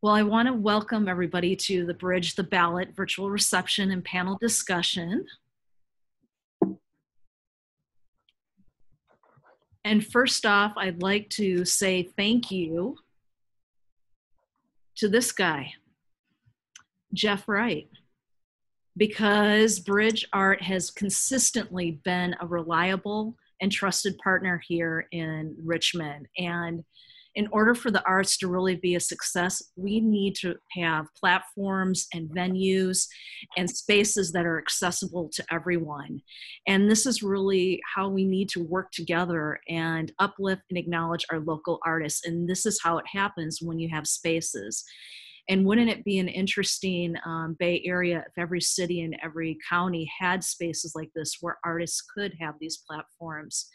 Well, I want to welcome everybody to the Bridge the Ballot virtual reception and panel discussion. And first off, I'd like to say thank you to this guy, Jeff Wright, because Bridge Art has consistently been a reliable and trusted partner here in Richmond. And in order for the arts to really be a success, we need to have platforms and venues and spaces that are accessible to everyone. And this is really how we need to work together and uplift and acknowledge our local artists. And this is how it happens when you have spaces. And wouldn't it be an interesting Bay Area if every city and every county had spaces like this where artists could have these platforms?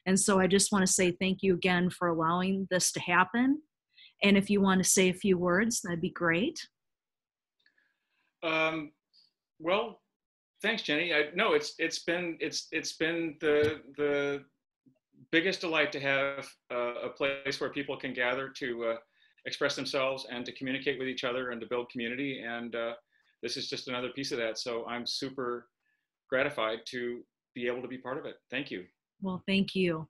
And so I just want to say thank you again for allowing this to happen. And if you want to say a few words, that'd be great. Well, thanks, Jenny. No, it's been the biggest delight to have a place where people can gather to express themselves and to communicate with each other and to build community. And this is just another piece of that. So I'm super gratified to be able to be part of it. Thank you. Well, thank you.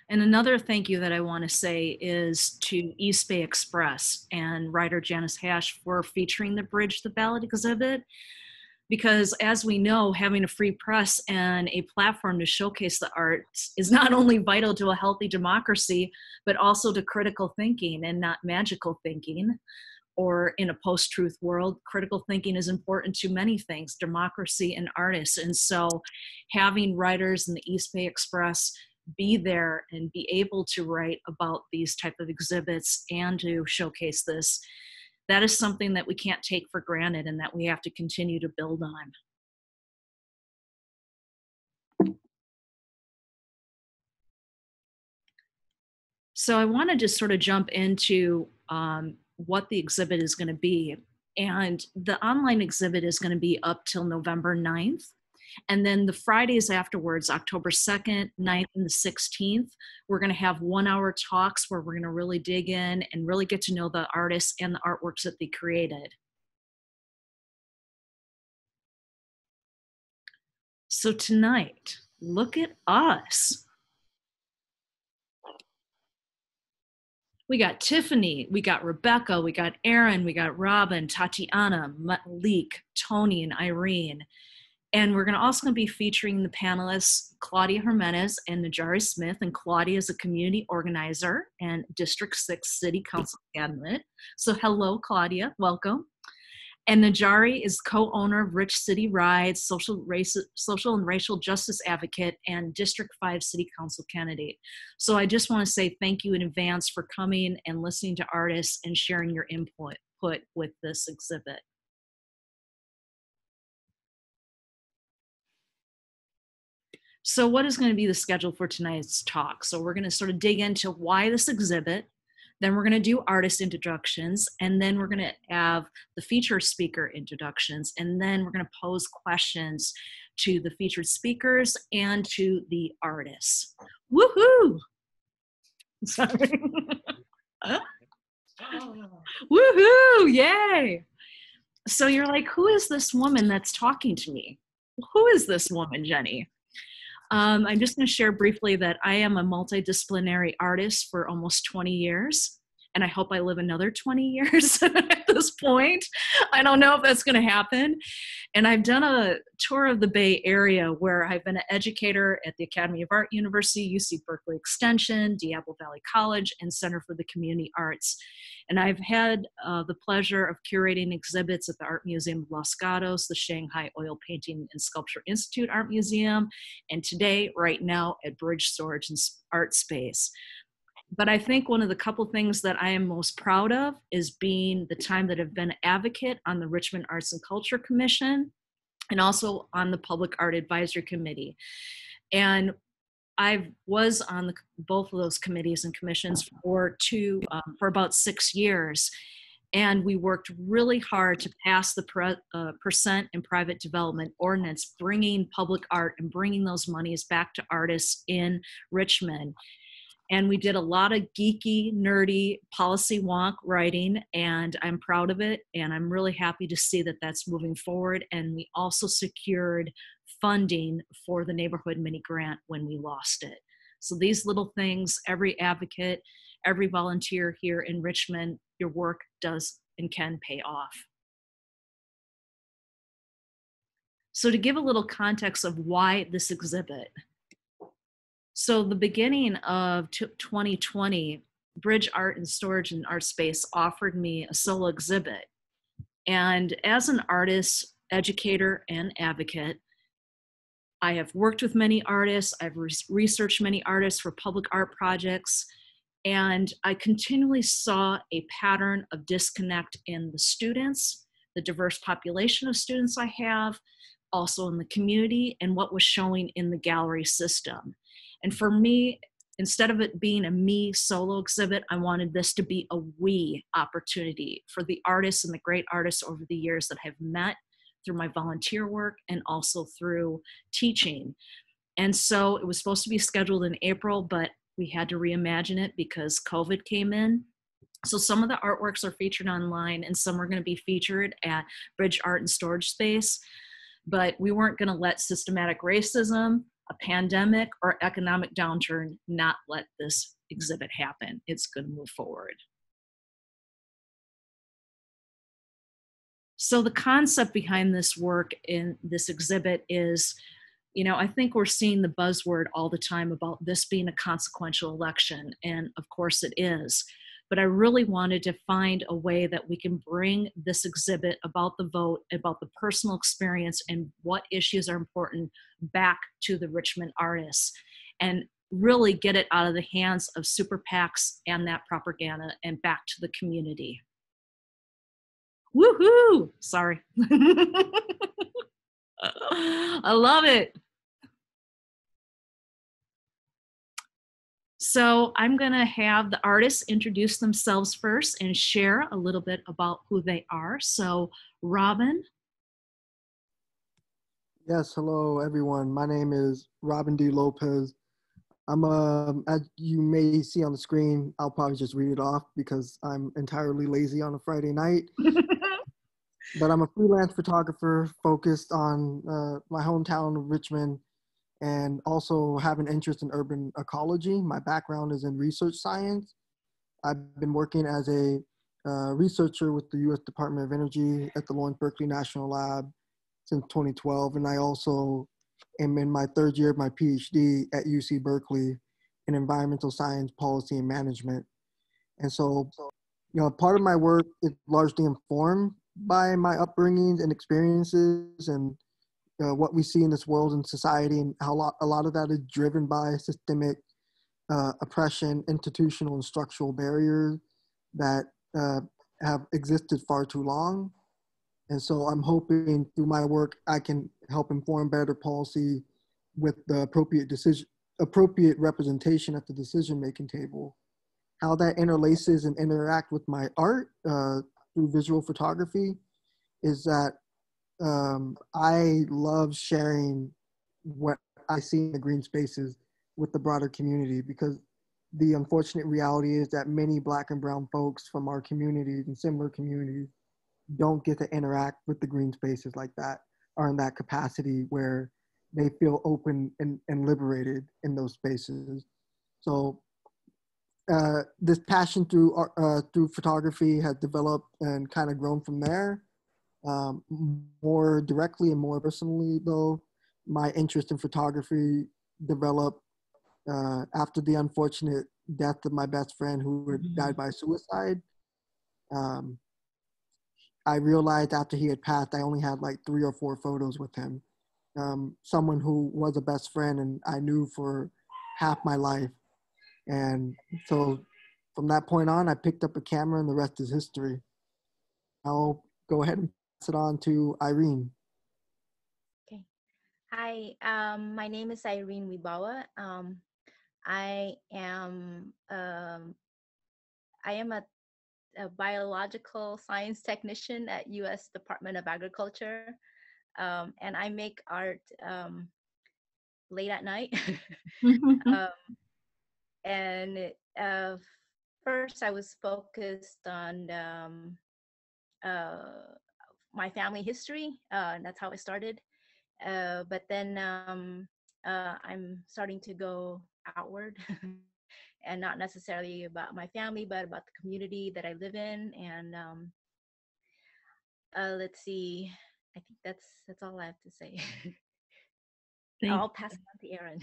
And another thank you that I want to say is to East Bay Express and writer Janice Hash for featuring the Bridge the Ballot exhibit. Because as we know, having a free press and a platform to showcase the arts is not only vital to a healthy democracy, but also to critical thinking and not magical thinking. Or in a post-truth world, critical thinking is important to many things, democracy and artists. And so having writers in the East Bay Express be there and be able to write about these type of exhibits and to showcase this, that is something that we can't take for granted and that we have to continue to build on. So I want to just sort of jump into what the exhibit is going to be. And the online exhibit is going to be up till November 9th. And then the Fridays afterwards, October 2nd, 9th, and the 16th, we're going to have 1 hour talks where we're going to really dig in and really get to know the artists and the artworks that they created. So tonight, look at us. We got Tiffany, we got Rebeca, we got Irene, we got Robin, Tatiana, Malik, Tony, and Irene. And we're also going to be featuring the panelists, Claudia Jiménez and Najari Smith. And Claudia is a community organizer and District 6 City Council candidate. So hello, Claudia, welcome. And Najari is co-owner of Rich City Rides, social and racial justice advocate, and District 5 City Council candidate. So I just want to say thank you in advance for coming and listening to artists and sharing your input with this exhibit. So what is going to be the schedule for tonight's talk? So we're going to sort of dig into why this exhibit, then we're going to do artist introductions, and then we're going to have the featured speaker introductions, and then we're going to pose questions to the featured speakers and to the artists. Woohoo! Sorry. Woohoo! Yay! So you're like, who is this woman that's talking to me? Who is this woman, Jenny? I'm just going to share briefly that I am a multidisciplinary artist for almost 20 years, and I hope I live another 20 years at this point. I don't know if that's going to happen. And I've done a tour of the Bay Area where I've been an educator at the Academy of Art University, UC Berkeley Extension, Diablo Valley College, and Center for the Community Arts. And I've had the pleasure of curating exhibits at the Art Museum of Los Gatos, the Shanghai Oil Painting and Sculpture Institute Art Museum, and today, right now, at Bridge Storage and Art Space. But I think one of the couple things that I am most proud of is being the time that I've been an advocate on the Richmond Arts and Culture Commission and also on the Public Art Advisory Committee. And I was on both of those committees and commissions for about 6 years. And we worked really hard to pass the percent and private development ordinance, bringing public art and bringing those monies back to artists in Richmond. And we did a lot of geeky, nerdy policy wonk writing, and I'm proud of it. And I'm really happy to see that that's moving forward. And we also secured funding for the neighborhood mini grant when we lost it. So these little things, every advocate, every volunteer here in Richmond, your work does and can pay off. So to give a little context of why this exhibit. So the beginning of 2020, Bridge Art and Storage and Art Space offered me a solo exhibit. And as an artist, educator, and advocate, I have worked with many artists, I've researched many artists for public art projects, and I continually saw a pattern of disconnect in the students, the diverse population of students I have, also in the community, and what was showing in the gallery system. And for me, instead of it being a me solo exhibit, I wanted this to be a we opportunity for the artists and the great artists over the years that I've met through my volunteer work and also through teaching. And so it was supposed to be scheduled in April, but we had to reimagine it because COVID came in. So some of the artworks are featured online and some are going to be featured at Bridge Art and Storage Space. But we weren't going to let systematic racism, a pandemic, or economic downturn not let this exhibit happen. It's going to move forward. So the concept behind this work in this exhibit is, I think we're seeing the buzzword all the time about this being a consequential election, and of course it is. But I really wanted to find a way that we can bring this exhibit about the vote, about the personal experience, and what issues are important back to the Richmond artists, and really get it out of the hands of super PACs and that propaganda and back to the community. Woohoo! Sorry. I love it. So I'm going to have the artists introduce themselves first and share a little bit about who they are. So Robin. Yes, hello everyone. My name is Robin D. López. As you may see on the screen, I'll probably just read it off because I'm entirely lazy on a Friday night. But I'm a freelance photographer focused on my hometown of Richmond, and also have an interest in urban ecology. My background is in research science. I've been working as a researcher with the U.S. Department of Energy at the Lawrence Berkeley National Lab since 2012. And I also am in my third year of my PhD at UC Berkeley in environmental science, policy, and management. And so, part of my work is largely informed by my upbringings and experiences and what we see in this world and society, and how a lot of that is driven by systemic oppression, institutional and structural barriers that have existed far too long. And so I'm hoping through my work, I can help inform better policy with the appropriate representation at the decision-making table. How that interlaces and interact with my art through visual photography is that I love sharing what I see in the green spaces with the broader community, because the unfortunate reality is that many Black and brown folks from our communities and similar communities don't get to interact with the green spaces like that, or in that capacity where they feel open and liberated in those spaces. So this passion through photography has developed and kind of grown from there. More directly and more personally, though, my interest in photography developed after the unfortunate death of my best friend, who had died by suicide. I realized after he had passed, I only had like 3 or 4 photos with him. Someone who was a best friend and I knew for half my life. And so from that point on, I picked up a camera and the rest is history. I'll go ahead and pass it on to Irene. Okay. Hi, my name is Irene Wibawa. I am a biological science technician at U.S. Department of Agriculture, and I make art late at night. And first I was focused on my family history, and that's how I started. But then I'm starting to go outward and not necessarily about my family, but about the community that I live in. And let's see, I think that's all I have to say. I'll pass it on to Erin.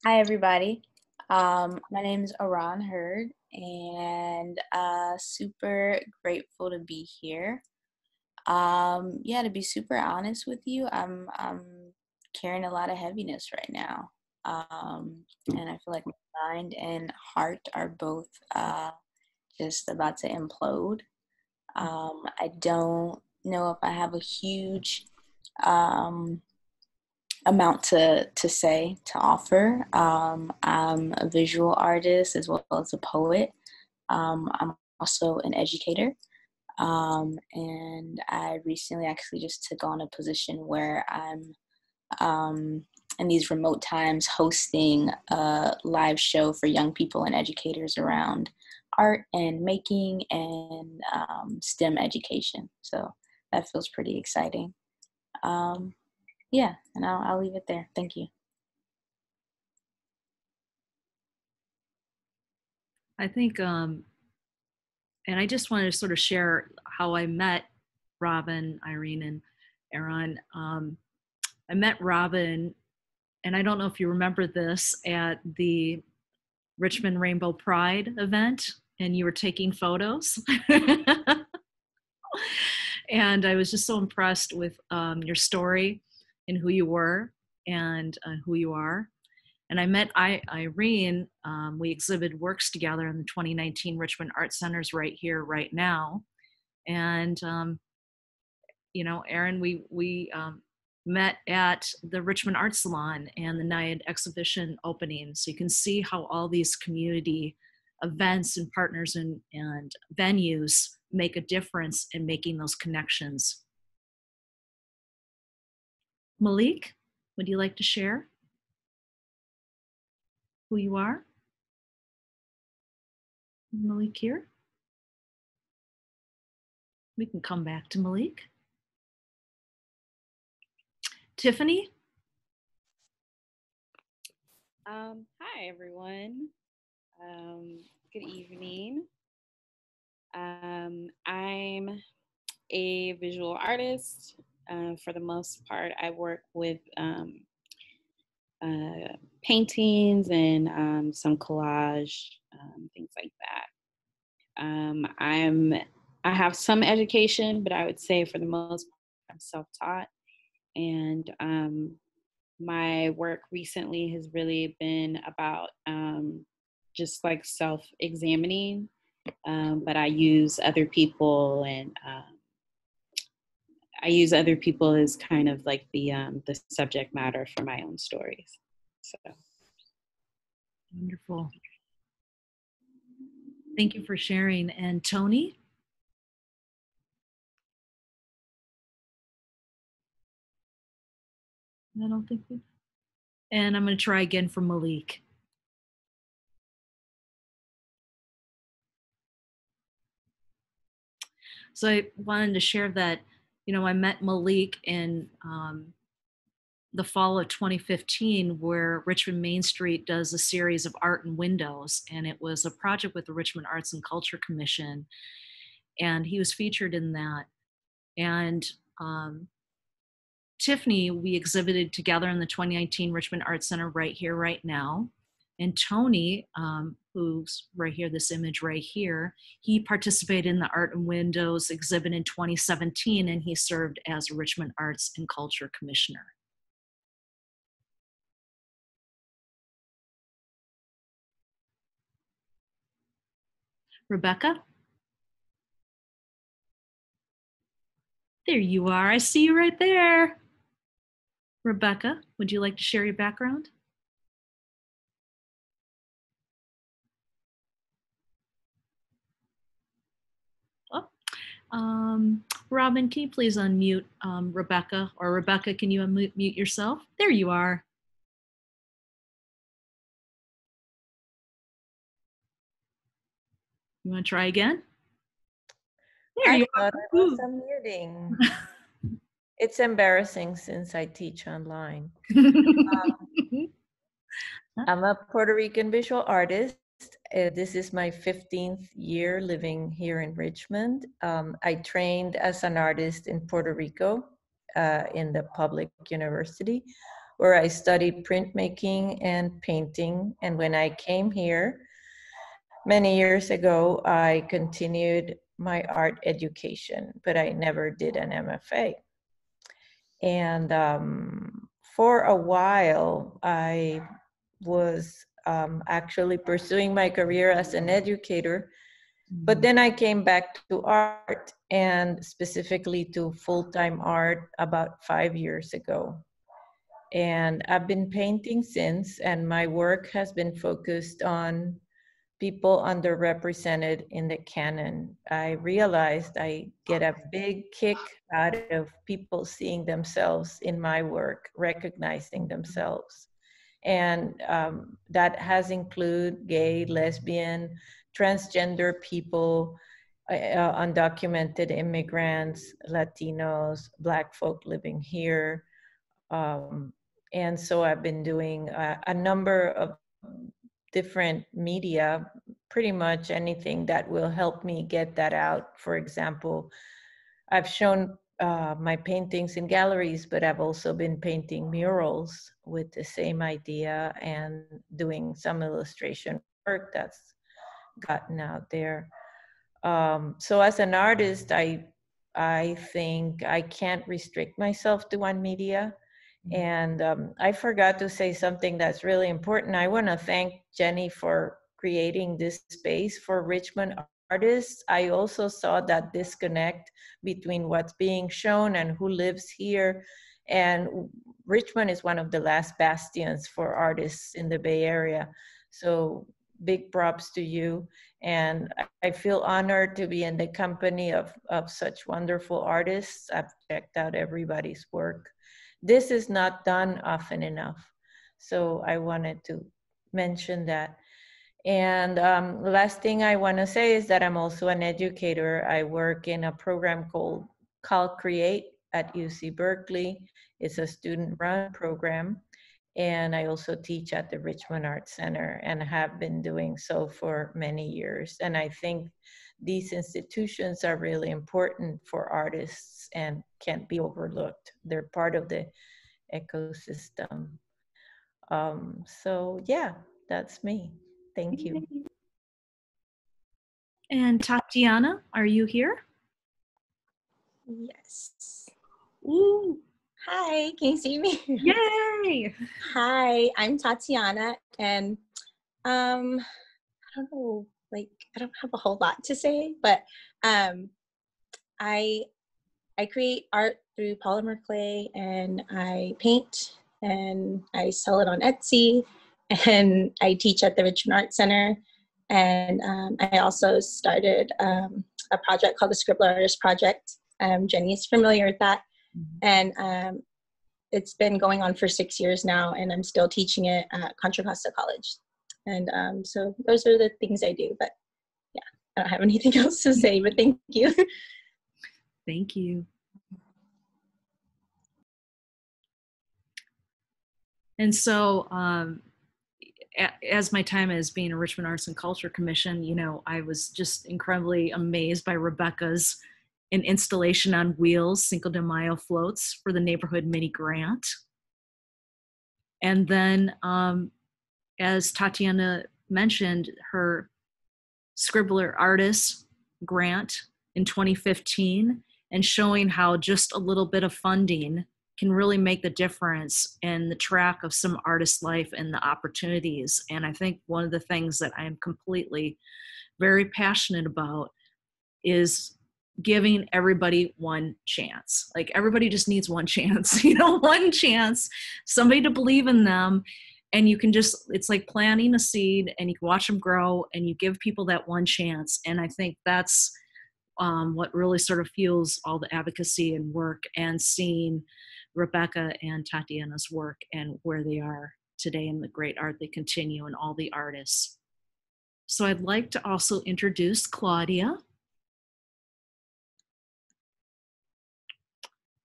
Hi, everybody. My name is Aran Hurd, and super grateful to be here. Yeah, to be super honest with you, I'm carrying a lot of heaviness right now, and I feel like my mind and heart are both just about to implode. I don't know if I have a huge amount to say, to offer. I'm a visual artist as well as a poet. I'm also an educator. And I recently actually just took on a position where I'm in these remote times hosting a live show for young people and educators around art and making and STEM education. So that feels pretty exciting. Yeah, and I'll leave it there. Thank you. I think, and I just wanted to sort of share how I met Robin, Irene, and Aaron. I met Robin, and I don't know if you remember this, at the Richmond Rainbow Pride event, and you were taking photos. And I was just so impressed with your story and who you were and who you are. And I met Irene. We exhibited works together in the 2019 Richmond Art Centers right here, right now. And, you know, Erin, we met at the Richmond Art Salon and the NIAD exhibition opening. So you can see how all these community events and partners and venues make a difference in making those connections. Malik, would you like to share who you are? Malik here? We can come back to Malik. Tiffany? Hi, everyone. Good evening. I'm a visual artist. For the most part, I work with paintings and some collage, things like that. I have some education, but I would say for the most part, I'm self-taught. And my work recently has really been about just like self-examining, but I use other people, and I use other people as kind of like the subject matter for my own stories. So Wonderful. Thank you for sharing. And Tony? I don't think we. And I'm going to try again for Malik. So I wanted to share that, you know, I met Malik in the fall of 2015, where Richmond Main Street does a series of art and windows. And it was a project with the Richmond Arts and Culture Commission. And he was featured in that. And Tiffany, we exhibited together in the 2019 Richmond Art Center right here, right now. And Tony, who's right here, this image right here, he participated in the Art and Windows exhibit in 2017, and he served as a Richmond Arts and Culture Commissioner. Rebeca? There you are, I see you right there. Rebeca, would you like to share your background? Oh, Robin, can you please unmute Rebecca? Or Rebecca, can you unmute yourself? There you are. You want to try again? There you thought are. I was unmuting. It's embarrassing since I teach online. I'm a Puerto Rican visual artist. This is my 15th year living here in Richmond. I trained as an artist in Puerto Rico in the public university, where I studied printmaking and painting. And when I came here many years ago, I continued my art education, but I never did an MFA. And for a while, I was actually pursuing my career as an educator, but then I came back to art, and specifically to full-time art about 5 years ago. And I've been painting since, and my work has been focused on people underrepresented in the canon. I realized I get a big kick out of people seeing themselves in my work, recognizing themselves. And that has included gay, lesbian, transgender people, undocumented immigrants, Latinos, Black folk living here. And so I've been doing a number of different media, pretty much anything that will help me get that out. For example, I've shown my paintings in galleries, but I've also been painting murals with the same idea and doing some illustration work that's gotten out there. So as an artist, I think I can't restrict myself to one media. And I forgot to say something that's really important. I want to thank Jenny for creating this space for Richmond artists. I also saw that disconnect between what's being shown and who lives here. And Richmond is one of the last bastions for artists in the Bay Area. So big props to you. And I feel honored to be in the company of such wonderful artists. I've checked out everybody's work. This is not done often enough. So I wanted to mention that. And the last thing I want to say is that I'm also an educator. I work in a program called Create at UC Berkeley. It's a student-run program. And I also teach at the Richmond Art Center and have been doing so for many years. And I think these institutions are really important for artists and can't be overlooked. They're part of the ecosystem. So yeah, that's me. Thank you. And Tatiana, are you here? Yes. Ooh. Hi, can you see me? Yay! Hi, I'm Tatiana, and I don't know, like I don't have a whole lot to say, but I create art through polymer clay, and I paint, and I sell it on Etsy, and I teach at the Richmond Art Center, and I also started a project called the Scribbler Artist Project. Jenny is familiar with that. And it's been going on for 6 years now, and I'm still teaching it at Contra Costa College. And so those are the things I do, but yeah, I don't have anything else to say, but thank you. Thank you. And so as my time as being a Richmond Arts and Culture Commission, you know, I was just incredibly amazed by Rebeca's an installation on wheels, Cinco de Mayo floats for the neighborhood mini grant. And then as Tatiana mentioned, her Scribbler Artist grant in 2015, and showing how just a little bit of funding can really make the difference in the track of some artist's life and the opportunities. And I think one of the things that I am completely very passionate about is giving everybody one chance. Like everybody just needs one chance, you know, one chance, somebody to believe in them. And you can just, it's like planting a seed and you can watch them grow and you give people that one chance. And I think that's what really sort of fuels all the advocacy and work, and seeing Rebeca and Tatiana's work and where they are today and the great art they continue, and all the artists. So I'd like to also introduce Claudia.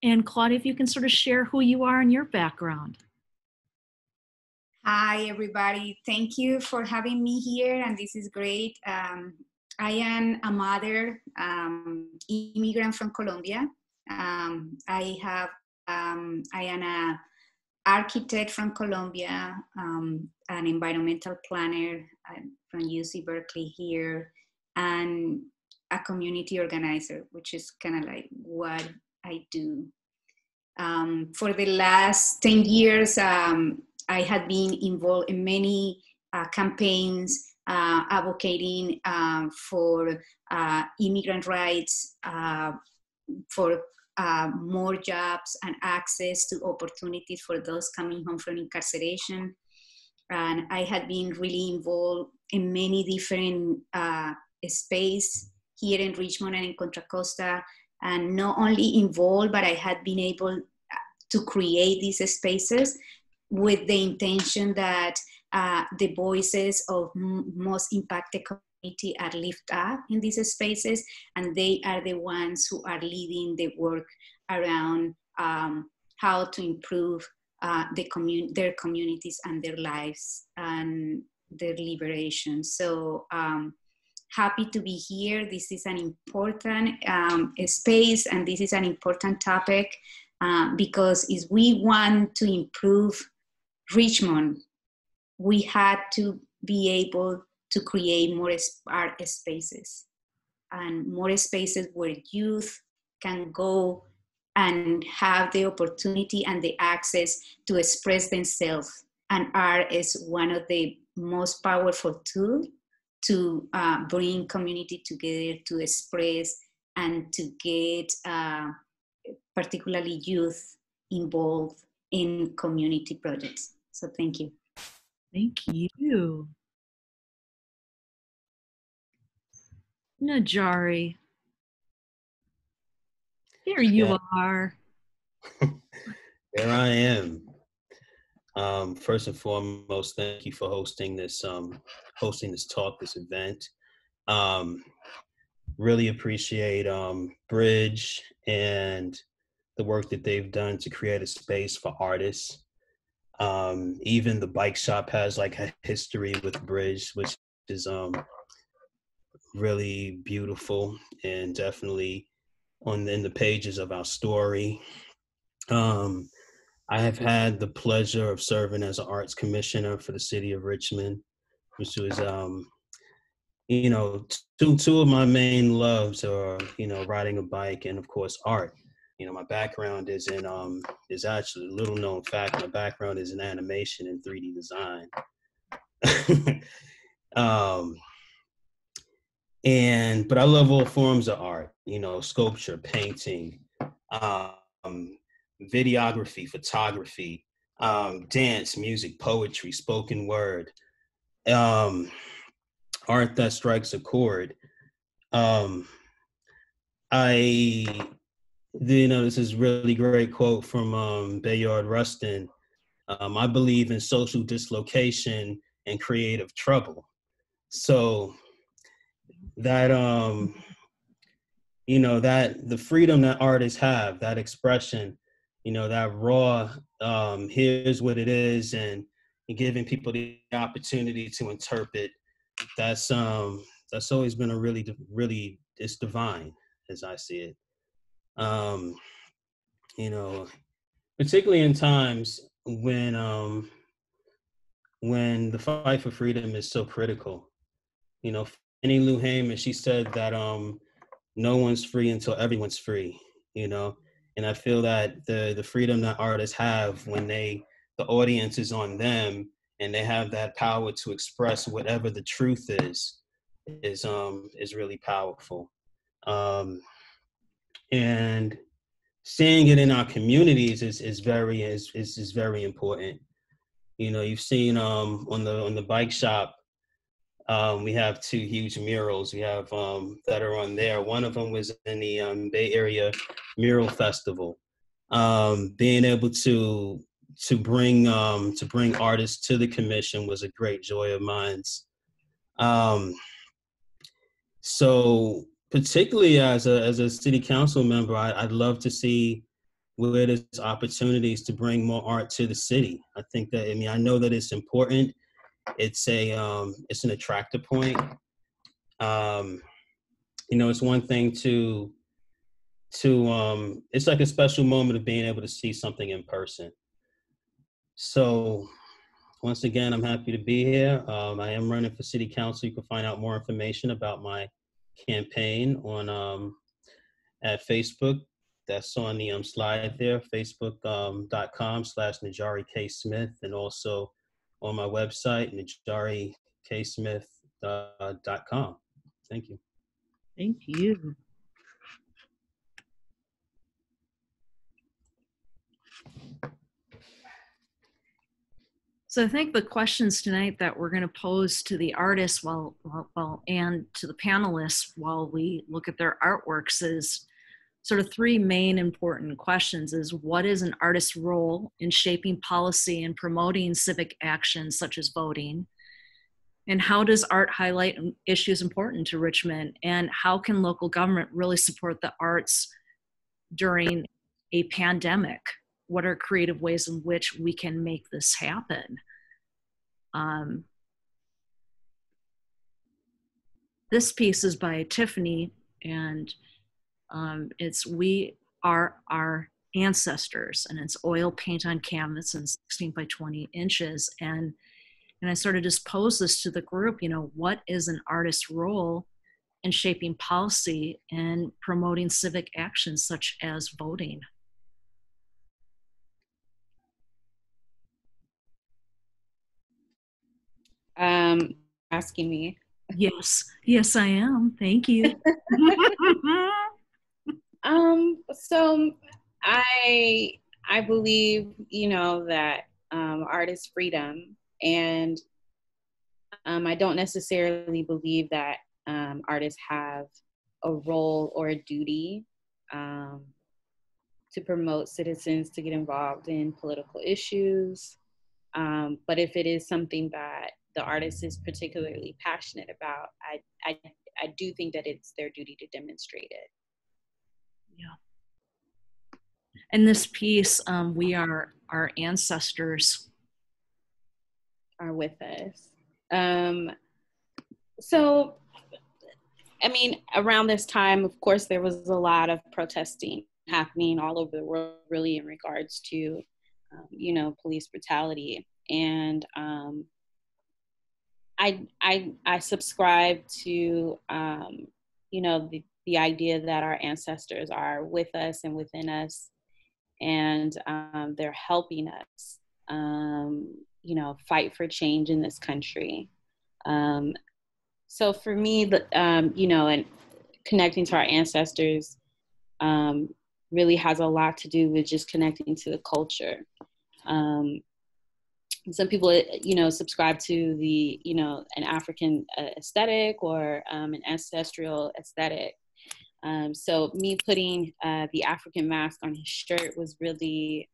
And Claudia, if you can sort of share who you are and your background. Hi, everybody. Thank you for having me here, and this is great. I am a mother, immigrant from Colombia. I am an architect from Colombia, an environmental planner from UC Berkeley here, and a community organizer, which is kind of like what I do. For the last 10 years, I had been involved in many campaigns advocating for immigrant rights, for more jobs and access to opportunities for those coming home from incarceration. And I had been really involved in many different spaces here in Richmond and in Contra Costa, and not only involved, but I had been able to create these spaces with the intention that the voices of most impacted community are lifted up in these spaces, and they are the ones who are leading the work around how to improve their communities and their lives and their liberation. So happy to be here. This is an important space, and this is an important topic because if we want to improve Richmond, we had to be able to create more art spaces, and more spaces where youth can go and have the opportunity and the access to express themselves. And art is one of the most powerful tools to bring community together, to express, and to get particularly youth involved in community projects. So thank you. Thank you. Najari. Here you are. There I am. First and foremost, thank you for hosting this talk, this event. Really appreciate Bridge and the work that they've done to create a space for artists. Even the bike shop has like a history with Bridge, which is really beautiful and definitely in the pages of our story. I have had the pleasure of serving as an arts commissioner for the city of Richmond, which was, two of my main loves are, riding a bike and of course art. My background is is actually a little known fact. My background is in animation and 3D design. But I love all forms of art, sculpture, painting, videography, photography, dance, music, poetry, spoken word, art that strikes a chord. This is really great quote from Bayard Rustin. I believe in social dislocation and creative trouble. So that, that the freedom that artists have, that expression, that raw, here's what it is, and giving people the opportunity to interpret, that's always been a really, it's divine as I see it. Particularly in times when the fight for freedom is so critical. Fannie Lou Hamer, she said that no one's free until everyone's free, and I feel that the freedom that artists have when the audience is on them and they have that power to express whatever the truth is really powerful. And seeing it in our communities is very important. You've seen on the bike shop, We have two huge murals we have that are on there. One of them was in the Bay Area Mural Festival. Being able to bring artists to the commission was a great joy of mine. So particularly as a city council member, I'd love to see where there's opportunities to bring more art to the city. I think that, I know that it's important. It's an attractor point. It's one thing to it's like a special moment of being able to see something in person. So once again, I'm happy to be here. I am running for city council. You can find out more information about my campaign on at Facebook. That's on the slide there, facebook.com/Najari K. Smith, and also on my website, NajariKSmith.com. Thank you. Thank you. So I think the questions tonight that we're going to pose to the artists and to the panelists while we look at their artworks is sort of three main important questions. Is what is an artist's role in shaping policy and promoting civic actions such as voting? And how does art highlight issues important to Richmond? And how can local government really support the arts during a pandemic? What are creative ways in which we can make this happen? This piece is by Tiffany, and it's We Are Our Ancestors, and it's oil paint on canvas and 16 by 20 inches. And I sort of just pose this to the group, what is an artist's role in shaping policy and promoting civic actions such as voting? Asking me. Yes, I am. Thank you. So I believe, that art is freedom, and I don't necessarily believe that artists have a role or a duty to promote citizens to get involved in political issues. But if it is something that the artist is particularly passionate about, I do think that it's their duty to demonstrate it. Yeah. And this piece, We Are Our Ancestors, are with us. So, around this time, of course, there was a lot of protesting happening all over the world, really, in regards to, police brutality. And I subscribe to, the idea that our ancestors are with us and within us, and they're helping us, fight for change in this country. So for me, and connecting to our ancestors really has a lot to do with just connecting to the culture. Some people, subscribe to the, an African aesthetic or an ancestral aesthetic. So me putting the African mask on his shirt was really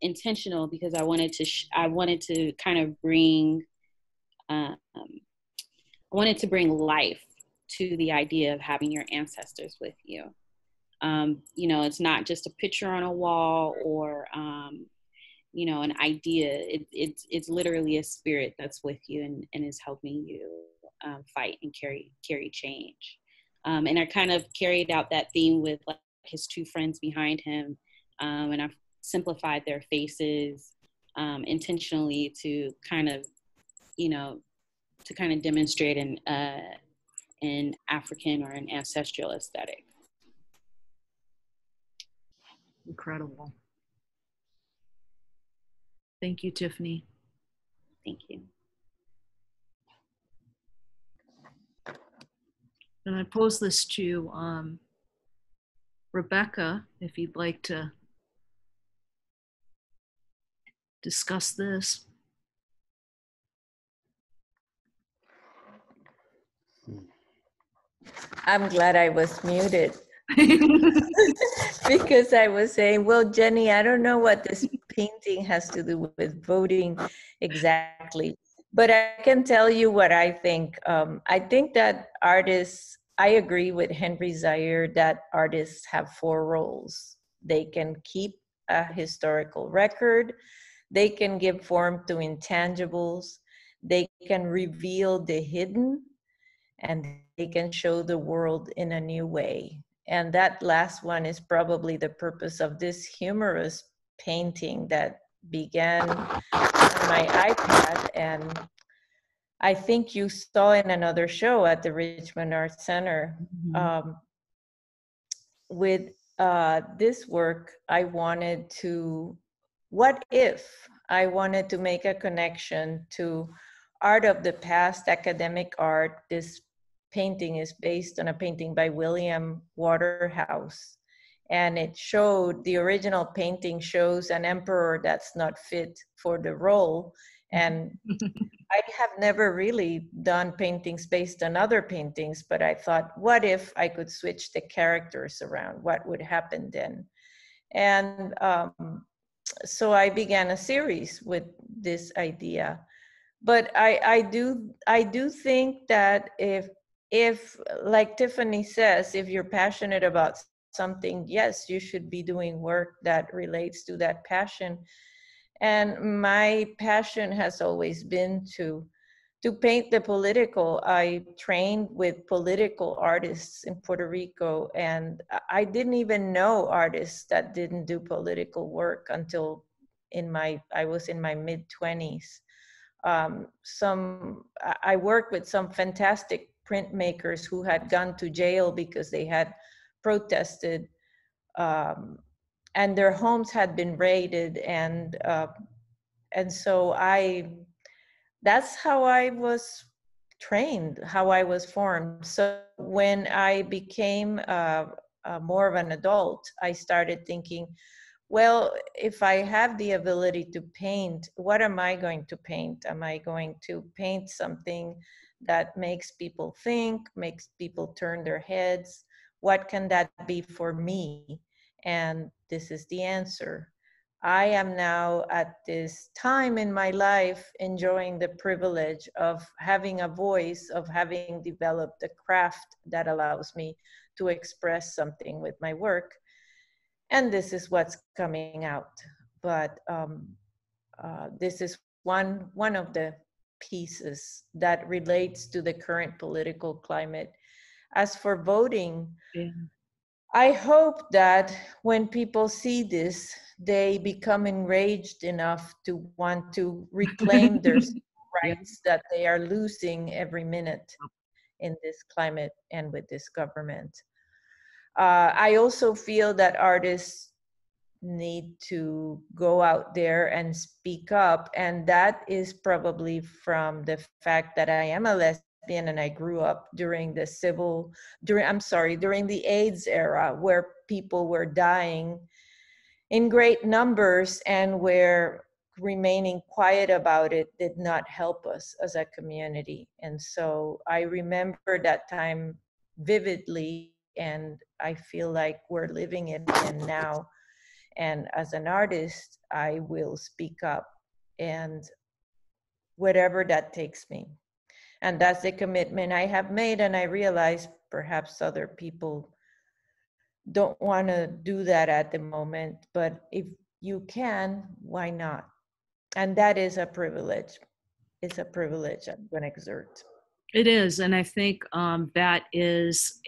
intentional, because I wanted to kind of bring, I wanted to bring life to the idea of having your ancestors with you. It's not just a picture on a wall or, an idea. It's literally a spirit that's with you and is helping you fight and carry change. And I kind of carried out that theme with like his two friends behind him, and I've simplified their faces intentionally to kind of demonstrate an African or an ancestral aesthetic. Incredible. Thank you, Tiffany. Thank you. And I pose this to Rebeca, if you'd like to discuss this. I'm glad I was muted. Because I was saying, well, Jenny, I don't know what this painting has to do with voting exactly, but I can tell you what I think. I think that artists, I agree with Henry Zaire that artists have four roles. They can keep a historical record, they can give form to intangibles, they can reveal the hidden, and they can show the world in a new way. And that last one is probably the purpose of this humorous painting that began on my iPad. And I think you saw in another show at the Richmond Arts Center. With this work, I wanted to, what if I wanted to make a connection to art of the past, academic art. This painting is based on a painting by William Waterhouse. And it showed, the original painting shows an emperor that's not fit for the role. And I have never really done paintings based on other paintings, but I thought, what if I could switch the characters around? What would happen then? And so I began a series with this idea. But I do think that if like Tiffany says, if you're passionate about something, yes, you should be doing work that relates to that passion. And my passion has always been to paint the political. I trained with political artists in Puerto Rico, and I didn't even know artists that didn't do political work until I was in my mid-20s. I worked with some fantastic printmakers who had gone to jail because they had protested, and their homes had been raided, and so that's how I was trained, how I was formed. So when I became more of an adult, I started thinking, well, if I have the ability to paint, what am I going to paint? Am I going to paint something that makes people think, makes people turn their heads? What can that be for me? And this is the answer. I am now at this time in my life enjoying the privilege of having a voice, of having developed a craft that allows me to express something with my work. And this is what's coming out. But this is one of the pieces that relates to the current political climate. As for voting, I hope that when people see this, they become enraged enough to want to reclaim their rights that they are losing every minute in this climate and with this government. I also feel that artists need to go out there and speak up, and that is probably from the fact that I am a lesbian and I grew up during the during the AIDS era, where people were dying in great numbers, and where remaining quiet about it did not help us as a community. And so I remember that time vividly, and I feel like we're living it again now. And as an artist, I will speak up, and wherever that takes me. And that's the commitment I have made. And I realize perhaps other people don't want to do that at the moment, but if you can, why not? And that is a privilege. It's a privilege I'm going to exert. It is. And I think that is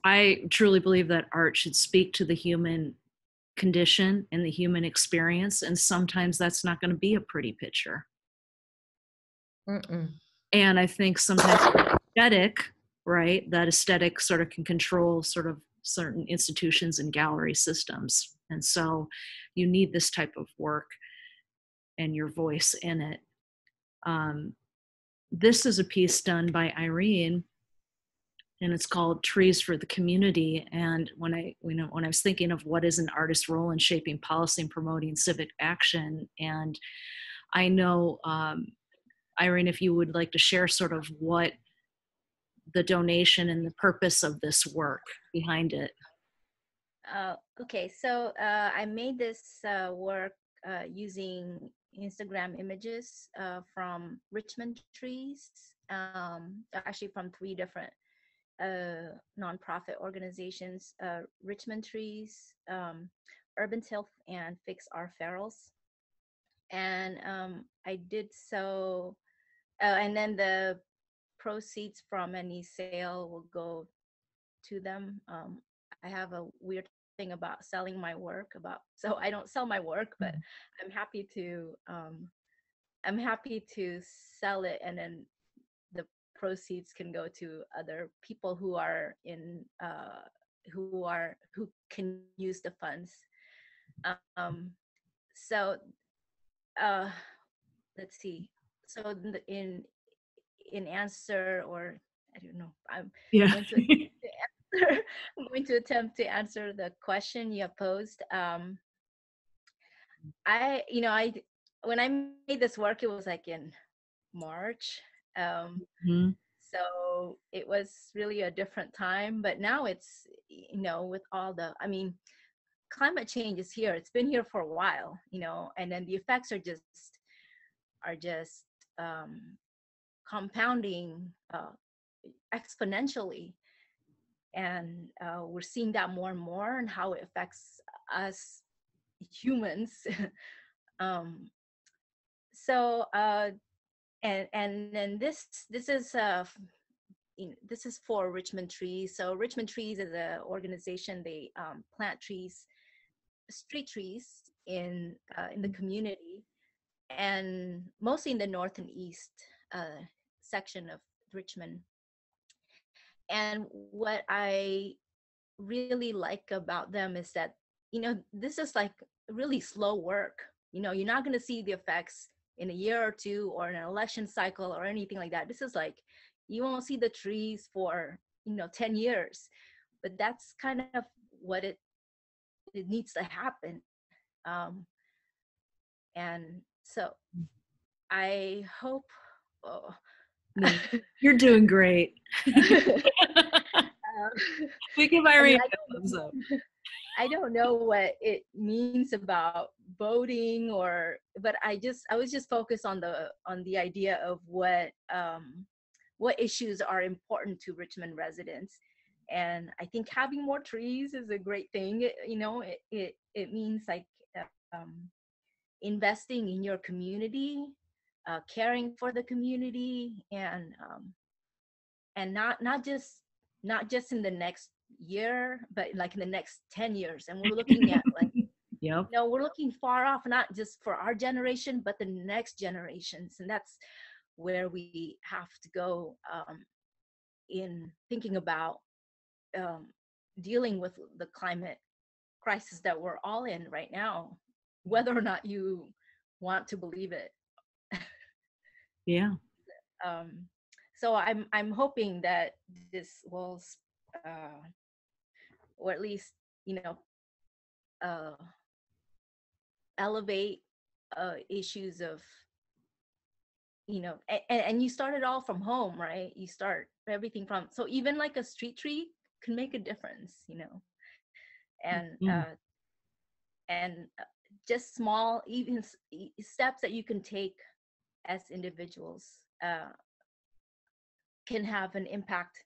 I truly believe that art should speak to the human condition and the human experience. And sometimes that's not going to be a pretty picture. And I think sometimes aesthetic, right? That aesthetic sort of can control sort of certain institutions and gallery systems. And so you need this type of work and your voice in it. This is a piece done by Irene, and it's called Trees for the Community. And when I was thinking of what is an artist's role in shaping policy and promoting civic action, and I know Irene, if you would like to share sort of what the donation and the purpose of this work behind it. Okay, so I made this work using Instagram images from Richmond trees, actually from 3 different nonprofit organizations, Richmond Trees, Urban Tilth, and Fix Our Ferals. And I did so, and then the proceeds from any sale will go to them. I have a weird thing about selling my work, so I don't sell my work, but I'm happy to sell it, and then the proceeds can go to other people who are in who can use the funds. So let's see. So in answer, or I don't know, I'm going to answer, I'm going to attempt to answer the question you have posed. When I made this work, it was like in March. So it was really a different time, but now it's, with all the, climate change is here. It's been here for a while, and then the effects are just compounding exponentially. And we're seeing that more and more, and how it affects us humans. And then this is for Richmond Trees. So Richmond Trees is an organization. They plant trees, street trees in the community, and mostly in the north and east section of Richmond. And what I really like about them is that, this is like really slow work. You're not going to see the effects in a year or 2 or an election cycle or anything like that. This is like, you won't see the trees for, 10 years, but that's kind of what it needs to happen. And so I hope, No, you're doing great. We give Irene a thumbs up. I don't know what it means about voting, but I was just focused on the idea of what issues are important to Richmond residents. And I think having more trees is a great thing. It means like investing in your community, caring for the community, and not just in the next year, but like in the next 10 years. And we're looking at like, yep. We're looking far off, not just for our generation, but the next generations. And that's where we have to go in thinking about dealing with the climate crisis that we're all in right now, whether or not you want to believe it. Yeah. So I'm hoping that this will, or at least, elevate issues of, and you start it all from home, right? You start everything from, so even like a street tree can make a difference, and just small, even steps that you can take as individuals can have an impact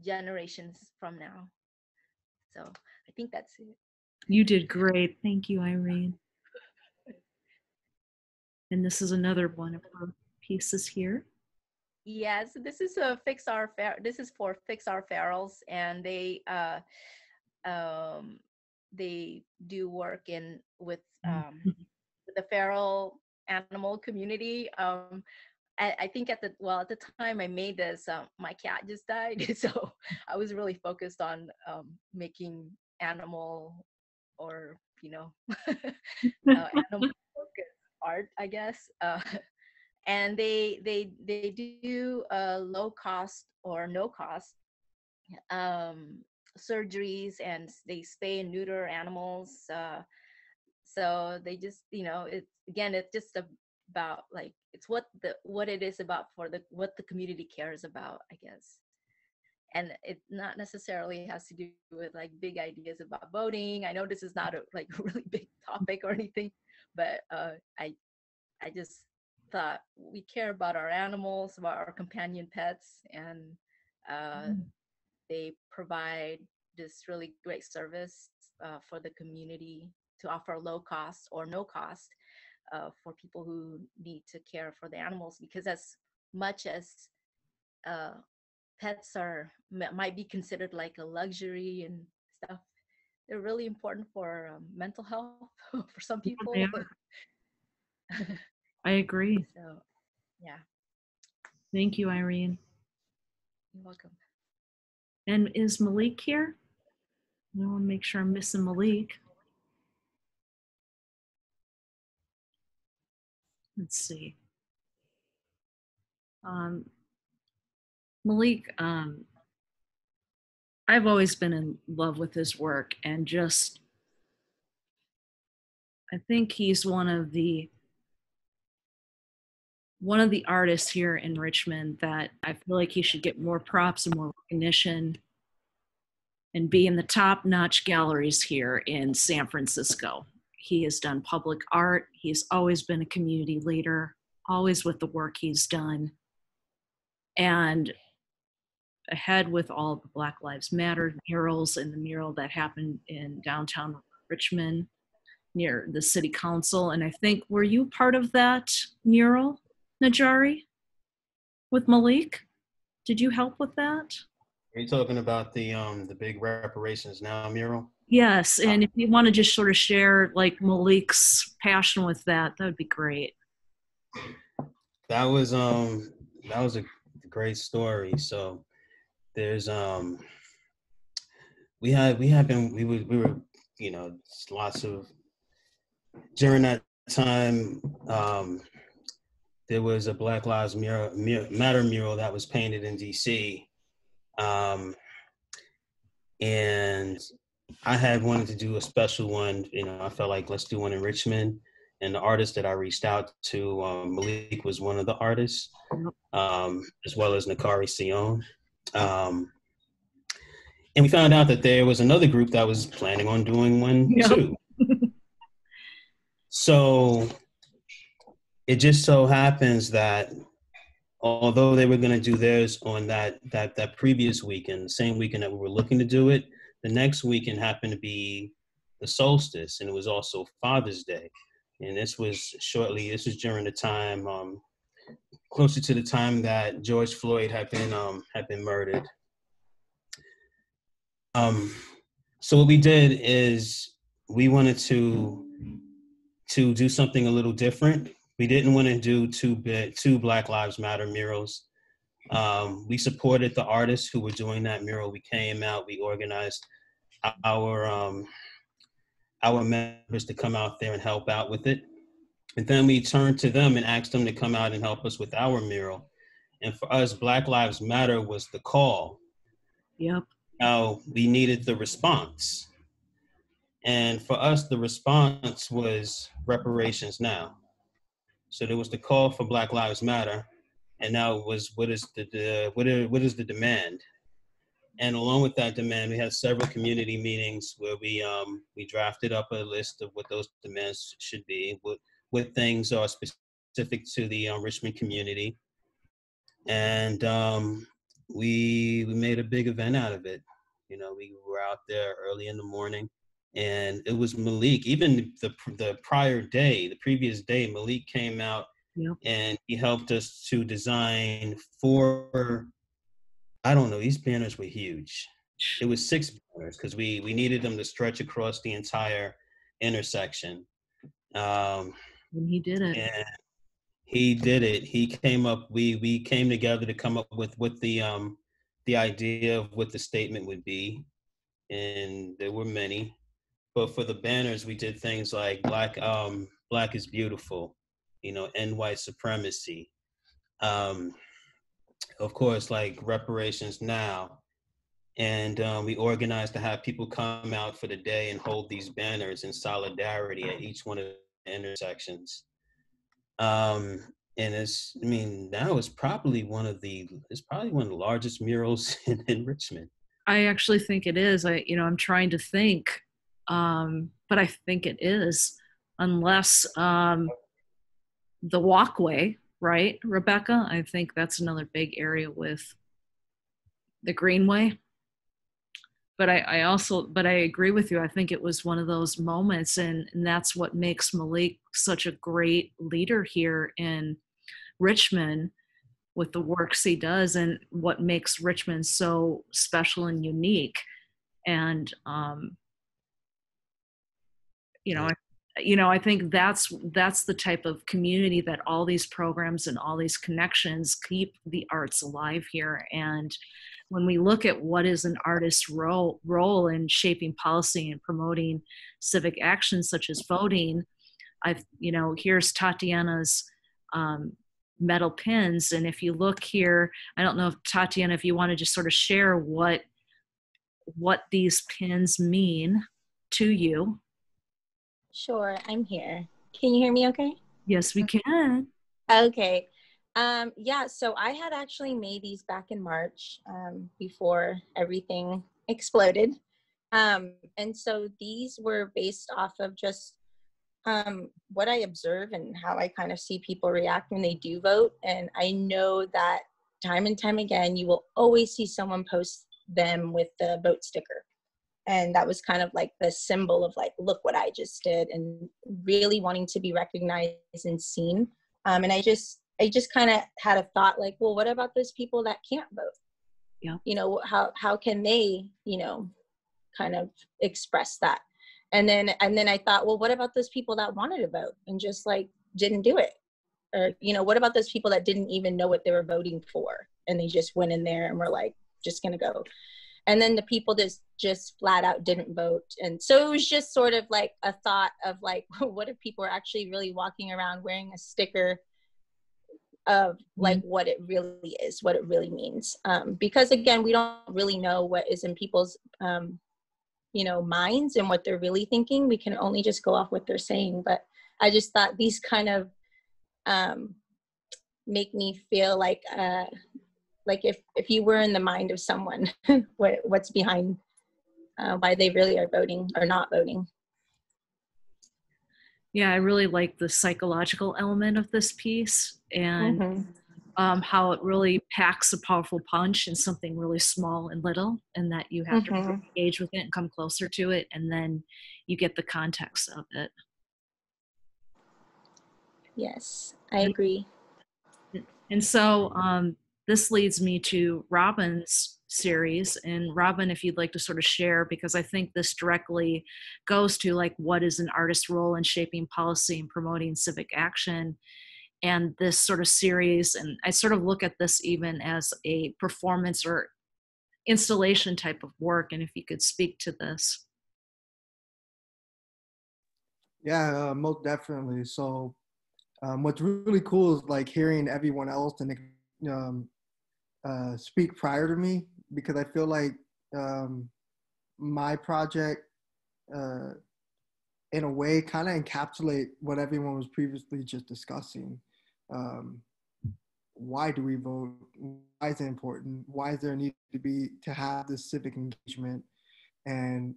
generations from now. So I think that's it. You did great. Thank you, Irene. And this is another one of her pieces here. Yes, this is for Fix Our Ferals, and they do work with the feral animal community. I think at the time I made this, my cat just died, so I was really focused on making animal, or animal focused art, I guess. And they do low cost or no cost surgeries, and they spay and neuter animals. So they just, it's just about like it's what it is about for what the community cares about, I guess. And it not necessarily has to do with like big ideas about voting. I know this is not a like really big topic or anything, but I just thought we care about our animals, about our companion pets, and they provide this really great service for the community to offer low cost or no cost for people who need to care for the animals, because as much as pets might be considered like a luxury and stuff, they're really important for mental health for some people. Yeah, I agree. So yeah. Thank you, Irene. You're welcome. And is Malik here? I want to make sure I'm missing Malik. Let's see. Malik, I've always been in love with his work, and just, I think he's one of the artists here in Richmond that I feel like he should get more props and more recognition and be in the top-notch galleries here in San Francisco. He has done public art. He's always been a community leader, always with the work he's done. And ahead with all the Black Lives Matter murals and the mural that happened in downtown Richmond near the city council. And I think, were you part of that mural, Najari, with Malik? Did you help with that? Are you talking about the big Reparations Now mural? Yes, and if you want to just sort of share like Malik's passion with that, that would be great. That was a great story. So there's we were lots of, during that time there was a Black Lives Matter mural that was painted in DC, and I had wanted to do a special one. I felt like, let's do one in Richmond. And the artist that I reached out to, Malik was one of the artists, as well as Najari Sion. And we found out that there was another group that was planning on doing one too. So it just so happens that although they were going to do theirs on that previous weekend, the same weekend that we were looking to do it, the next weekend happened to be the solstice, and it was also Father's Day. And this was during the time, closer to the time that George Floyd had been murdered. So what we did is we wanted to do something a little different. We didn't want to do two Black Lives Matter murals. We supported the artists who were doing that mural. We came out, we organized our members to come out there and help out with it. And then we turned to them and asked them to come out and help us with our mural. And for us, Black Lives Matter was the call. Yep. Now we needed the response. And for us, the response was Reparations Now. So there was the call for Black Lives Matter, and now it was what is the demand? And along with that demand, we had several community meetings where we drafted up a list of what those demands should be, what things are specific to the Richmond community, and we made a big event out of it. We were out there early in the morning. And it was Malik, even the previous day, Malik came out and he helped us to design 4, these banners were huge. It was 6 banners because we needed them to stretch across the entire intersection. And he did it. And he did it. He came up, we came together to come up with what the idea of what the statement would be. And there were many. But for the banners, we did things like Black is beautiful, end white supremacy. Of course, like Reparations Now. And we organized to have people come out for the day and hold these banners in solidarity at each one of the intersections. And I mean, now it's probably one of the largest murals in Richmond. I actually think it is. I'm trying to think, but I think it is, unless the walkway, right, Rebecca? I think that's another big area with the Greenway. But I agree with you. I think it was one of those moments, and that's what makes Malik such a great leader here in Richmond with the works he does, and what makes Richmond so special and unique. And I think that's the type of community that all these programs and all these connections keep the arts alive here. And when we look at what is an artist's role in shaping policy and promoting civic actions such as voting, here's Tatiana's metal pins. And if you look here, I don't know if Tatiana, if you want to just sort of share what these pins mean to you. Sure, I'm here. Can you hear me okay? Yes, we can. Okay. Yeah, so I had actually made these back in March before everything exploded. And so these were based off of just what I observe and how I kind of see people react when they do vote. And I know that time and time again, you will always see someone post them with the vote sticker. And that was kind of like the symbol of like, look what I just did, and really wanting to be recognized and seen. And I just kind of had a thought like, well, what about those people that can't vote? Yeah. How can they, kind of express that? And then I thought, well, what about those people that wanted to vote and just like didn't do it? Or, what about those people that didn't even know what they were voting for, and they just went in there and were like, just gonna go. And then the people that just flat out didn't vote. And so it was just sort of like a thought of like, what if people are actually really walking around wearing a sticker of like what it really is, what it really means. Because again, we don't really know what is in people's, minds and what they're really thinking. We can only just go off what they're saying. But I just thought these kind of make me feel like if you were in the mind of someone, what's behind why they really are voting or not voting. Yeah, I really like the psychological element of this piece, and how it really packs a powerful punch in something really small and little, and that you have to really engage with it and come closer to it, and then you get the context of it. Yes, I agree. And so this leads me to Robin's series. And Robin, if you'd like to sort of share, because I think this directly goes to like, what is an artist's role in shaping policy and promoting civic action? And this sort of series, and I sort of look at this even as a performance or installation type of work. And if you could speak to this. Yeah, most definitely. So what's really cool is like hearing everyone else and speak prior to me, because I feel like my project in a way kind of encapsulate what everyone was previously just discussing. Why do we vote? Why is it important? Why is there a need to have this civic engagement? And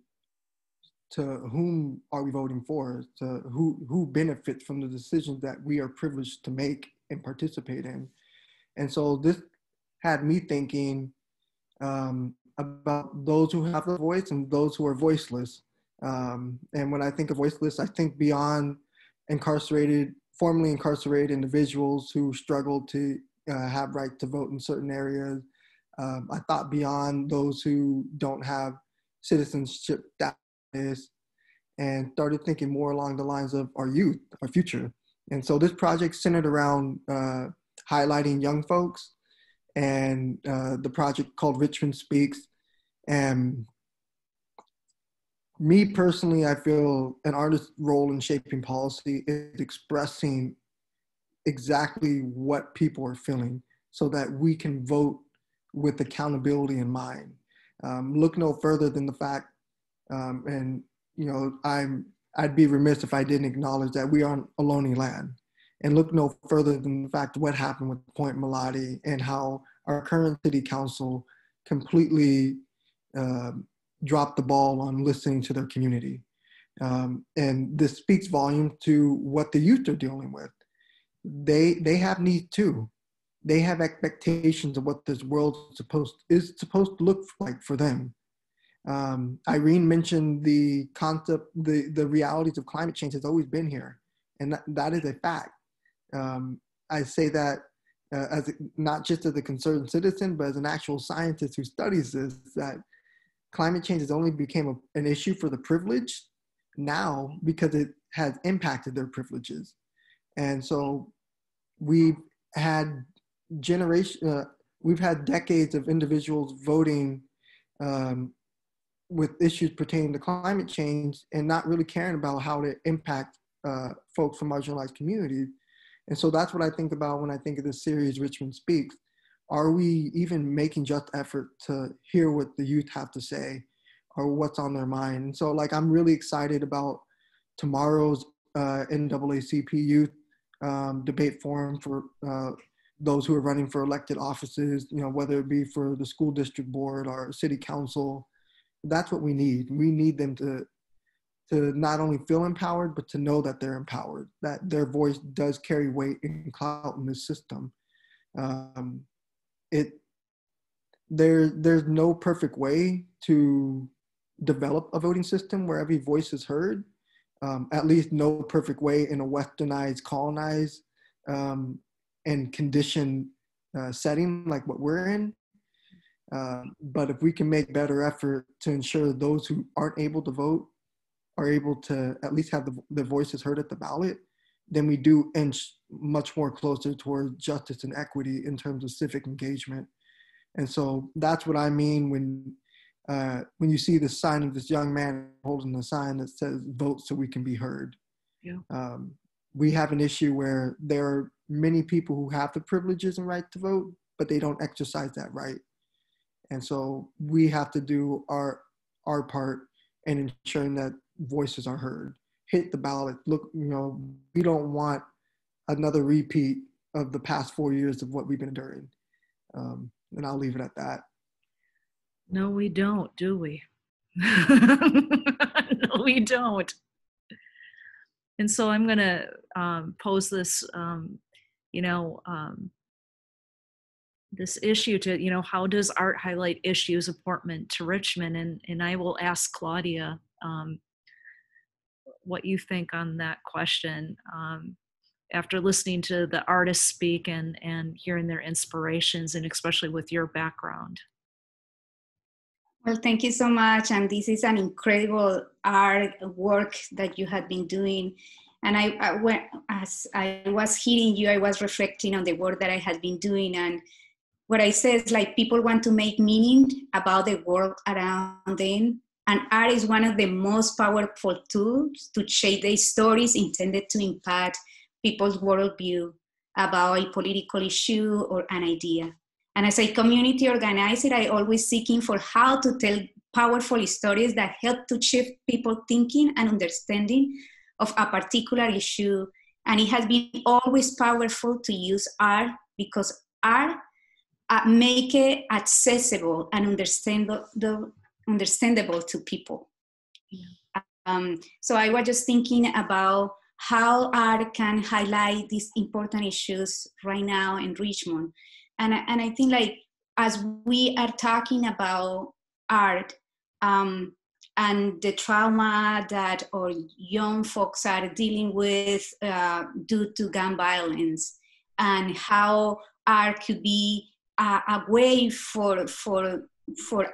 to whom are we voting for? To who benefits from the decisions that we are privileged to make and participate in? And so this had me thinking about those who have a voice and those who are voiceless. And when I think of voiceless, I think beyond formerly incarcerated individuals who struggle to have right to vote in certain areas. I thought beyond those who don't have citizenship status, and started thinking more along the lines of our youth, our future. And so this project centered around highlighting young folks, and the project called Richmond Speaks. And me personally, I feel an artist's role in shaping policy is expressing exactly what people are feeling so that we can vote with accountability in mind. Look no further than the fact, and I'd be remiss if I didn't acknowledge that we are on a lonely land. and look no further than the fact of what happened with Point Melody and how our current city council completely dropped the ball on listening to their community. And this speaks volume to what the youth are dealing with. They have needs too. They have expectations of what this world is supposed to look like for them. Irene mentioned the concept, the realities of climate change has always been here, and that is a fact. I say that as not just as a concerned citizen, but as an actual scientist who studies this, that climate change has only become an issue for the privileged now because it has impacted their privileges. And so we've had decades of individuals voting with issues pertaining to climate change and not really caring about how to impact folks from marginalized communities. And so that's what I think about when I think of this series, Richmond Speaks. Are we even making just effort to hear what the youth have to say or what's on their mind? And so like, I'm really excited about tomorrow's NAACP Youth Debate Forum for those who are running for elected offices, you know, whether it be for the school district board or city council. That's what we need. We need them to not only feel empowered, but to know that they're empowered, that their voice does carry weight and clout in this system. There's no perfect way to develop a voting system where every voice is heard, at least no perfect way in a westernized, colonized, and conditioned setting like what we're in. But if we can make better effort to ensure those who aren't able to vote are able to at least have their voices heard at the ballot, then we do inch much more closer towards justice and equity in terms of civic engagement. And so that's what I mean when you see the sign of this young man holding the sign that says "Vote so we can be heard." Yeah. We have an issue where there are many people who have the privileges and right to vote, but they don't exercise that right. And so we have to do our part in ensuring that voices are heard. Hit the ballot. Look, you know, we don't want another repeat of the past 4 years of what we've been enduring. And I'll leave it at that. No, we don't, do we? No, we don't. And so I'm going to pose this, this issue to, how does art highlight issues important to Richmond? And I will ask Claudia what you think on that question after listening to the artists speak and hearing their inspirations, and especially with your background. Well, thank you so much. And this is an incredible art work that you have been doing. And as I was hearing you, I was reflecting on the work that I had been doing. And what I said is like people want to make meaning about the world around them. And art is one of the most powerful tools to shape the stories intended to impact people's worldview about a political issue or an idea. And as a community organizer, I always seeking for how to tell powerful stories that help to shift people's thinking and understanding of a particular issue. And it has been always powerful to use art because art make it accessible and understandable to people. Yeah. So I was just thinking about how art can highlight these important issues right now in Richmond. And I think like, as we are talking about art and the trauma that our young folks are dealing with due to gun violence, and how art could be a way for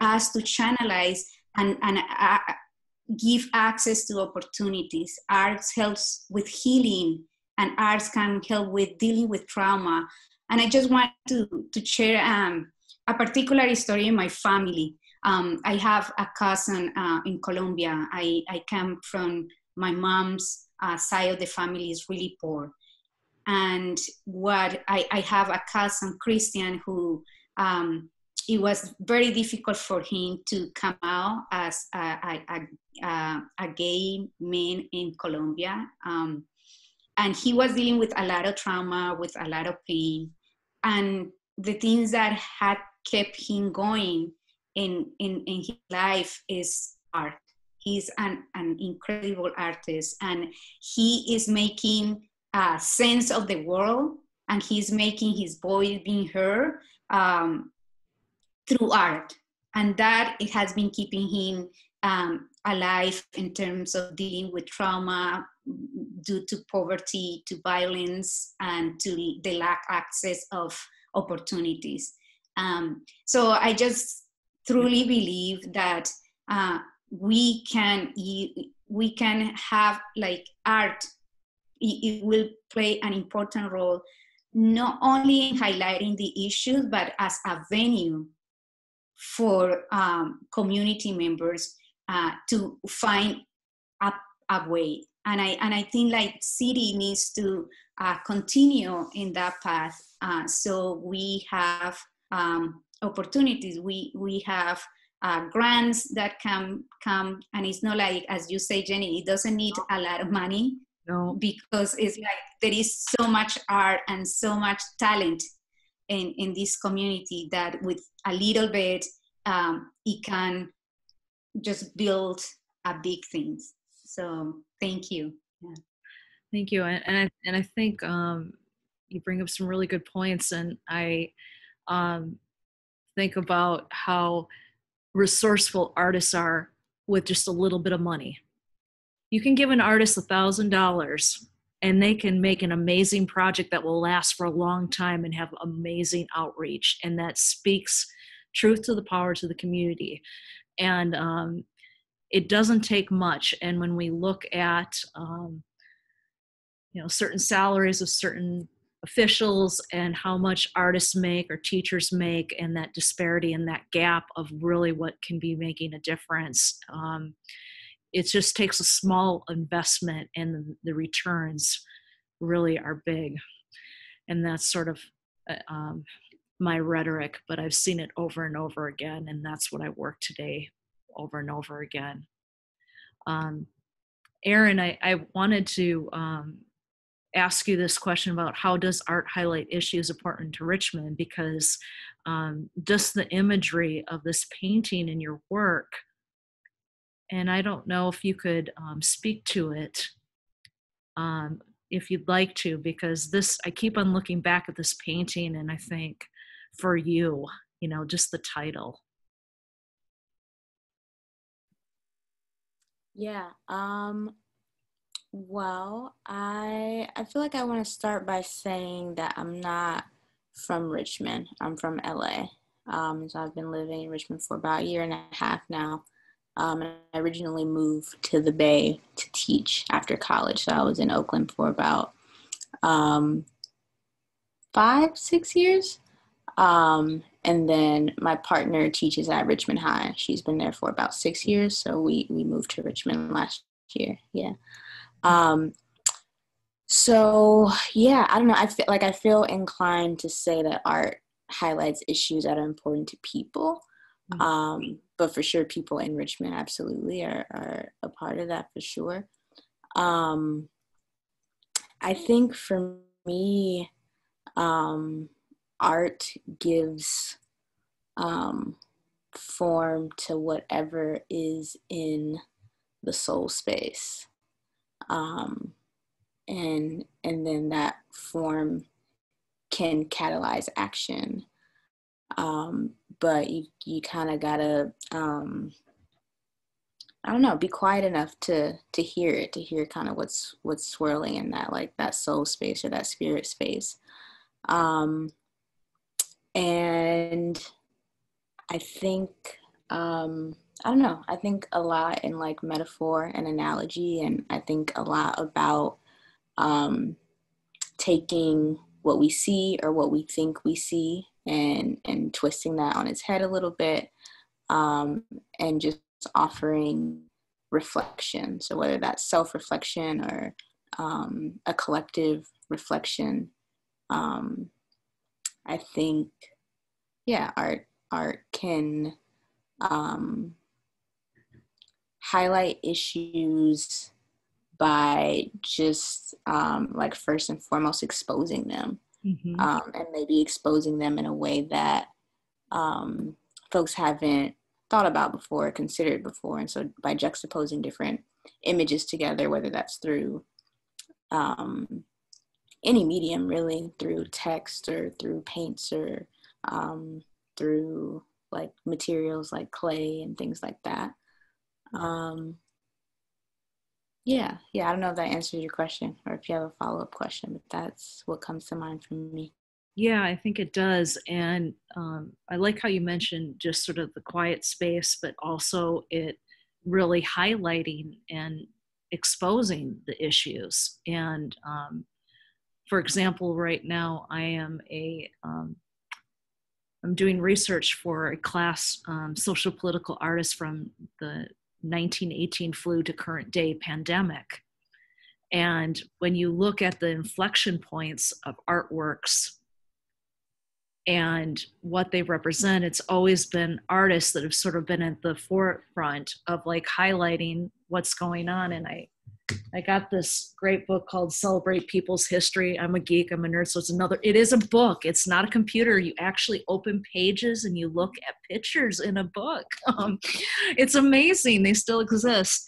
us to channelize and give access to opportunities. Art helps with healing, and arts can help with dealing with trauma. And I just want to share a particular story in my family. I have a cousin in Colombia. I come from my mom's side of the family is really poor. And I have a cousin, Christian, who it was very difficult for him to come out as a gay man in Colombia. And he was dealing with a lot of trauma, with a lot of pain. And the things that had kept him going in his life is art. He's an incredible artist, and he is making sense of the world, and he's making his voice being heard through art. And that it has been keeping him alive in terms of dealing with trauma due to poverty, to violence, and to the lack access of opportunities. So I just truly believe that we can have like art. It will play an important role, not only in highlighting the issues, but as a venue for community members to find a way. And I think like city needs to continue in that path. So we have opportunities. We have grants that come, and it's not like, as you say, Jenny, it doesn't need a lot of money. No. Because it's like there is so much art and so much talent in this community that with a little bit, it can just build a big things. So thank you. Yeah. Thank you. And I think you bring up some really good points. And I think about how resourceful artists are with just a little bit of money. You can give an artist $1,000 and they can make an amazing project that will last for a long time and have amazing outreach. And that speaks truth to the power to the community. And it doesn't take much. And when we look at, certain salaries of certain officials and how much artists make or teachers make, and that disparity and that gap of really what can be making a difference, it just takes a small investment and the returns really are big. And that's sort of my rhetoric, but I've seen it over and over again, and that's what I work today over and over again. Erin, I wanted to ask you this question about how does art highlight issues important to Richmond, because just the imagery of this painting in your work, and I don't know if you could speak to it if you'd like to, because I keep on looking back at this painting and I think for you, just the title. Yeah. Well, I feel like I want to start by saying that I'm not from Richmond. I'm from LA. So I've been living in Richmond for about a year and a half now. And I originally moved to the Bay to teach after college. So I was in Oakland for about 5-6 years. And then my partner teaches at Richmond High. She's been there for about 6 years. So we moved to Richmond last year. Yeah. So yeah, I don't know. I feel inclined to say that art highlights issues that are important to people. But for sure, people in Richmond absolutely are a part of that for sure. I think for me, art gives form to whatever is in the soul space. And then that form can catalyze action. But you kind of gotta, be quiet enough to hear it, to hear kind of what's swirling in that, like that soul space or that spirit space. And I think, I think a lot in like metaphor and analogy, and I think a lot about taking what we see or what we think we see and twisting that on its head a little bit, and just offering reflection. So whether that's self-reflection or a collective reflection, I think, art can highlight issues by just like first and foremost exposing them, and maybe exposing them in a way that folks haven't thought about before, considered before. And so by juxtaposing different images together, whether that's through any medium really, through text or through paints or through like materials like clay and things like that. Yeah, I don't know if that answers your question or if you have a follow-up question, but that's what comes to mind for me. Yeah, I think it does. And I like how you mentioned just sort of the quiet space, but also it really highlighting and exposing the issues. And for example, right now I am I'm doing research for a class, social political artists from the 1918 flu to current day pandemic. And when you look at the inflection points of artworks and what they represent, it's always been artists that have sort of been at the forefront of like highlighting what's going on. And I got this great book called Celebrate People's History. I'm a geek, I'm a nerd, so it is a book. It's not a computer. You actually open pages and you look at pictures in a book. It's amazing, they still exist.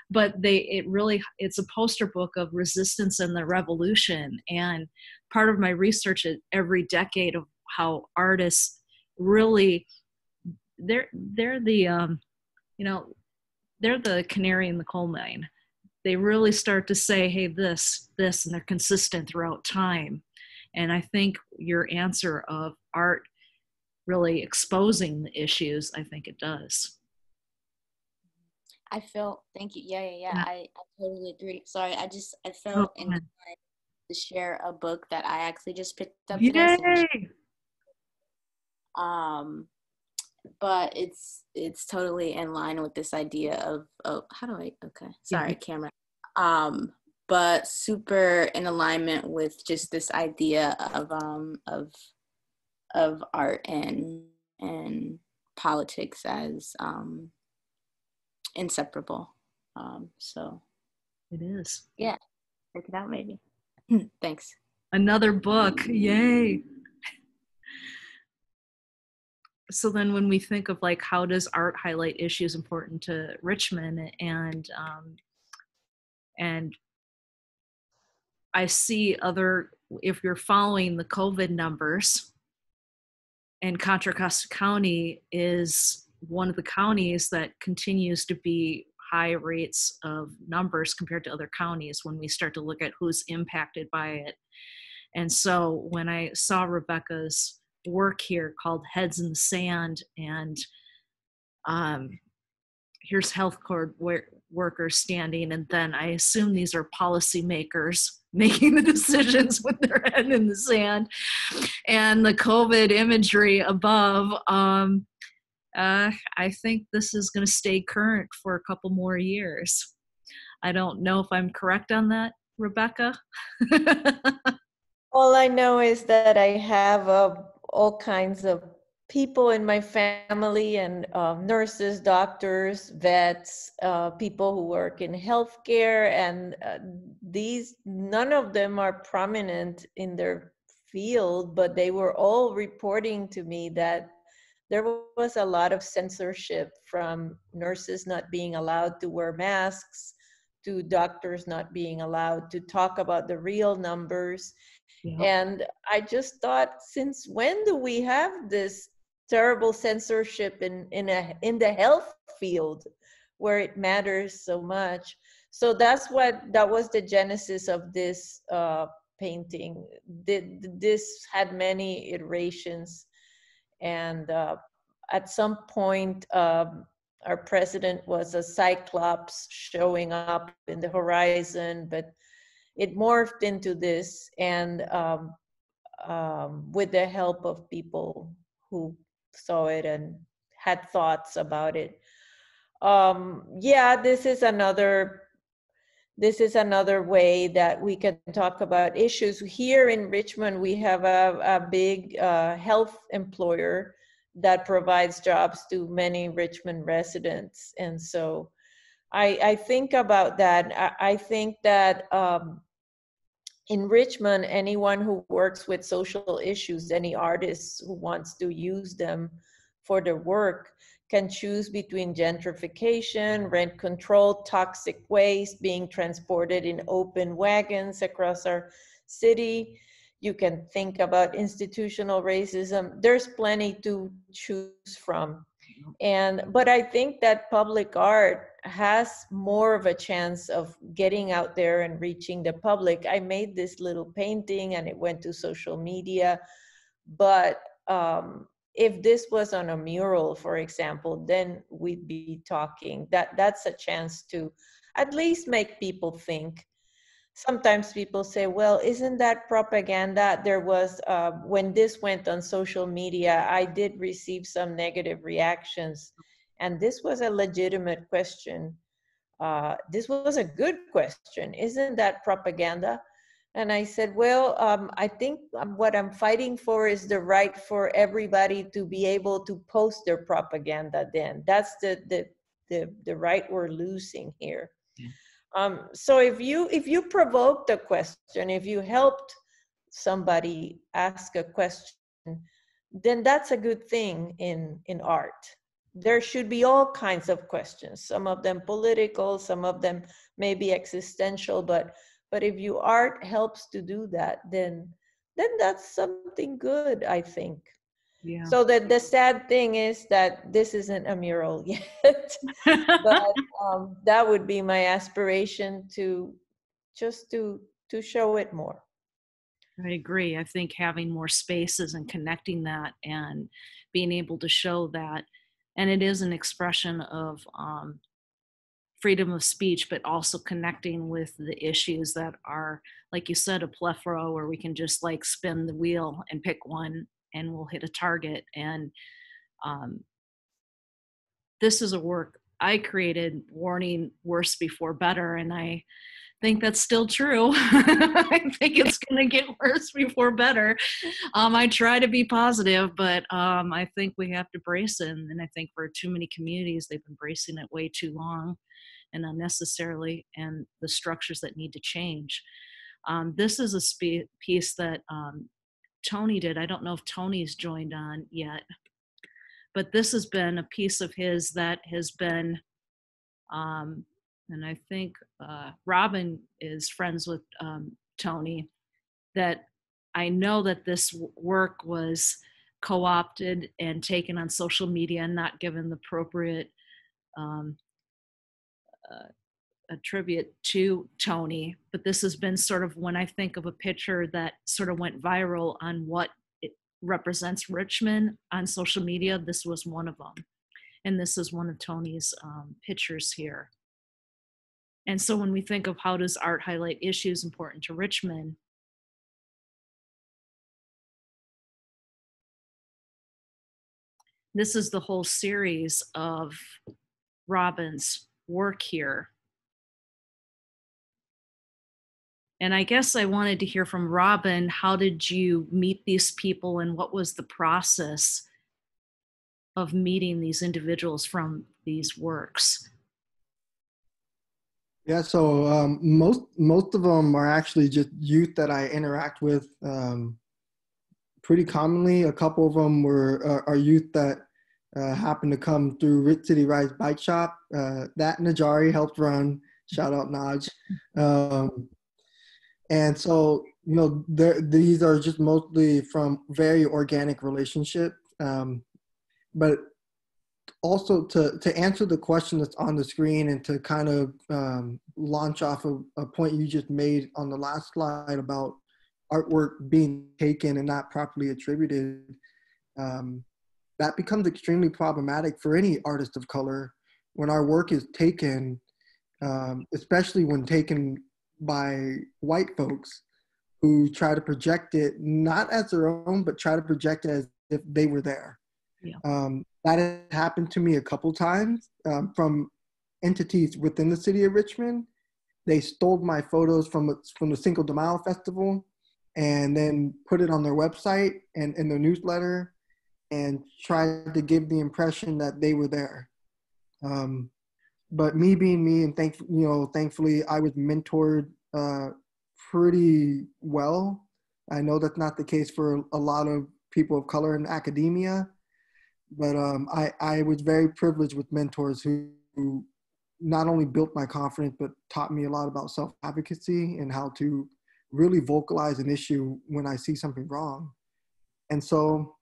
But it's a poster book of resistance and the revolution. And part of my research at every decade of how artists really, they're the, they're the canary in the coal mine. They really start to say, hey, this, and they're consistent throughout time. And I think your answer of art really exposing the issues, I think it does. I felt, thank you. Yeah. I totally agree. Sorry, I felt inclined to share a book that I actually just picked up today. But it's totally in line with this idea of camera. But super in alignment with just this idea of art and politics as inseparable. So it is. Yeah, check it out maybe. Thanks. Another book, yay. So then when we think of like, how does art highlight issues important to Richmond, and I see if you're following the COVID numbers, and Contra Costa County is one of the counties that continues to be high rates of numbers compared to other counties when we start to look at who's impacted by it. And so when I saw Rebeca's work here called Heads in the Sand, and here's health code workers standing, and then I assume these are policymakers making the decisions with their head in the sand, and the COVID imagery above. I think this is going to stay current for a couple more years. I don't know if I'm correct on that, Rebeca. All I know is that I have all kinds of people in my family, and nurses, doctors, vets, people who work in healthcare, and none of them are prominent in their field, but they were all reporting to me that there was a lot of censorship, from nurses not being allowed to wear masks to doctors not being allowed to talk about the real numbers. Yeah. And I just thought, since when do we have this terrible censorship in the health field where it matters so much? So that was the genesis of this painting. This had many iterations, and at some point our president was a cyclops showing up in the horizon, but it morphed into this, and with the help of people who saw it and had thoughts about it. This is another way that we can talk about issues. Here in Richmond, we have a big health employer that provides jobs to many Richmond residents. And so I think about that. I think that in Richmond, anyone who works with social issues, any artist who wants to use them for their work, can choose between gentrification, rent control, toxic waste being transported in open wagons across our city. You can think about institutional racism. There's plenty to choose from. But I think that public art has more of a chance of getting out there and reaching the public. I made this little painting and it went to social media, but if this was on a mural, for example, then we'd be talking. That's a chance to at least make people think. Sometimes people say, well, isn't that propaganda? There was, when this went on social media, I did receive some negative reactions. And this was a legitimate question. This was a good question. Isn't that propaganda? And I said, well, I think what I'm fighting for is the right for everybody to be able to post their propaganda then. That's the right we're losing here. So if you provoked a question, if you helped somebody ask a question, then that's a good thing in art. There should be all kinds of questions, some of them political, some of them maybe existential, but if your art helps to do that, then that's something good, I think. Yeah. So the sad thing is that this isn't a mural yet, but that would be my aspiration to just to show it more. I agree. I think having more spaces and connecting that and being able to show that, and it is an expression of freedom of speech, but also connecting with the issues that are, like you said, a plethora where we can just like spin the wheel and pick one and we'll hit a target. And this is a work I created, warning worse before better, and I think that's still true. I think it's going to get worse before better. I try to be positive, but I think we have to brace it. And I think for too many communities, they've been bracing it way too long and unnecessarily, and the structures that need to change. This is a piece that Tony did. I don't know if Tony's joined on yet, but this has been a piece of his that has been, and I think Robin is friends with Tony, that I know that this work was co-opted and taken on social media and not given the appropriate attribute to Tony. But this has been sort of, when I think of a picture that sort of went viral on what it represents Richmond on social media, this was one of them. And this is one of Tony's pictures here. And so when we think of how does art highlight issues important to Richmond, this is the whole series of Robin's work here. And I guess I wanted to hear from Robin, how did you meet these people and what was the process of meeting these individuals from these works? Yeah, so most of them are actually just youth that I interact with pretty commonly. A couple of them are youth that happen to come through Rich City Rides Bike Shop. That Najari helped run. Shout out Naj. And so, you know, these are just mostly from very organic relationships. But also to answer the question that's on the screen and to kind of launch off of a point you just made on the last slide about artwork being taken and not properly attributed, that becomes extremely problematic for any artist of color when our work is taken, especially when taken by white folks who try to project it not as their own, but try to project it as if they were there. Yeah. That has happened to me a couple times from entities within the city of Richmond. They stole my photos from the Cinco de Mayo festival and then put it on their website and in their newsletter and tried to give the impression that they were there. but me being me, and thankfully I was mentored pretty well. I know that's not the case for a lot of people of color in academia, but I was very privileged with mentors who not only built my confidence, but taught me a lot about self-advocacy and how to really vocalize an issue when I see something wrong. And so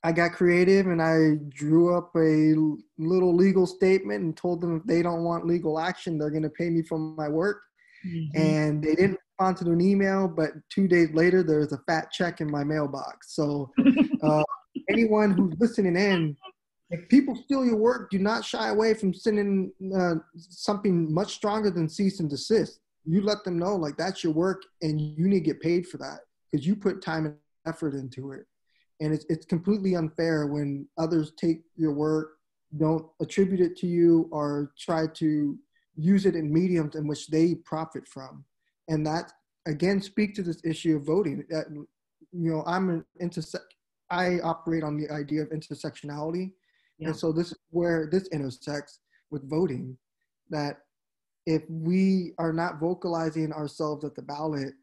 I got creative and I drew up a little legal statement and told them if they don't want legal action, they're going to pay me for my work. Mm-hmm. And they didn't respond to an email, but 2 days later, there's a fat check in my mailbox. So anyone who's listening in, if people steal your work, do not shy away from sending something much stronger than cease and desist. You let them know, like, that's your work and you need to get paid for that because you put time and effort into it. And it's completely unfair when others take your work, don't attribute it to you, or try to use it in mediums in which they profit from. And that, again, speak to this issue of voting. That, I operate on the idea of intersectionality. Yeah. And so this is where this intersects with voting, that if we are not vocalizing ourselves at the ballot,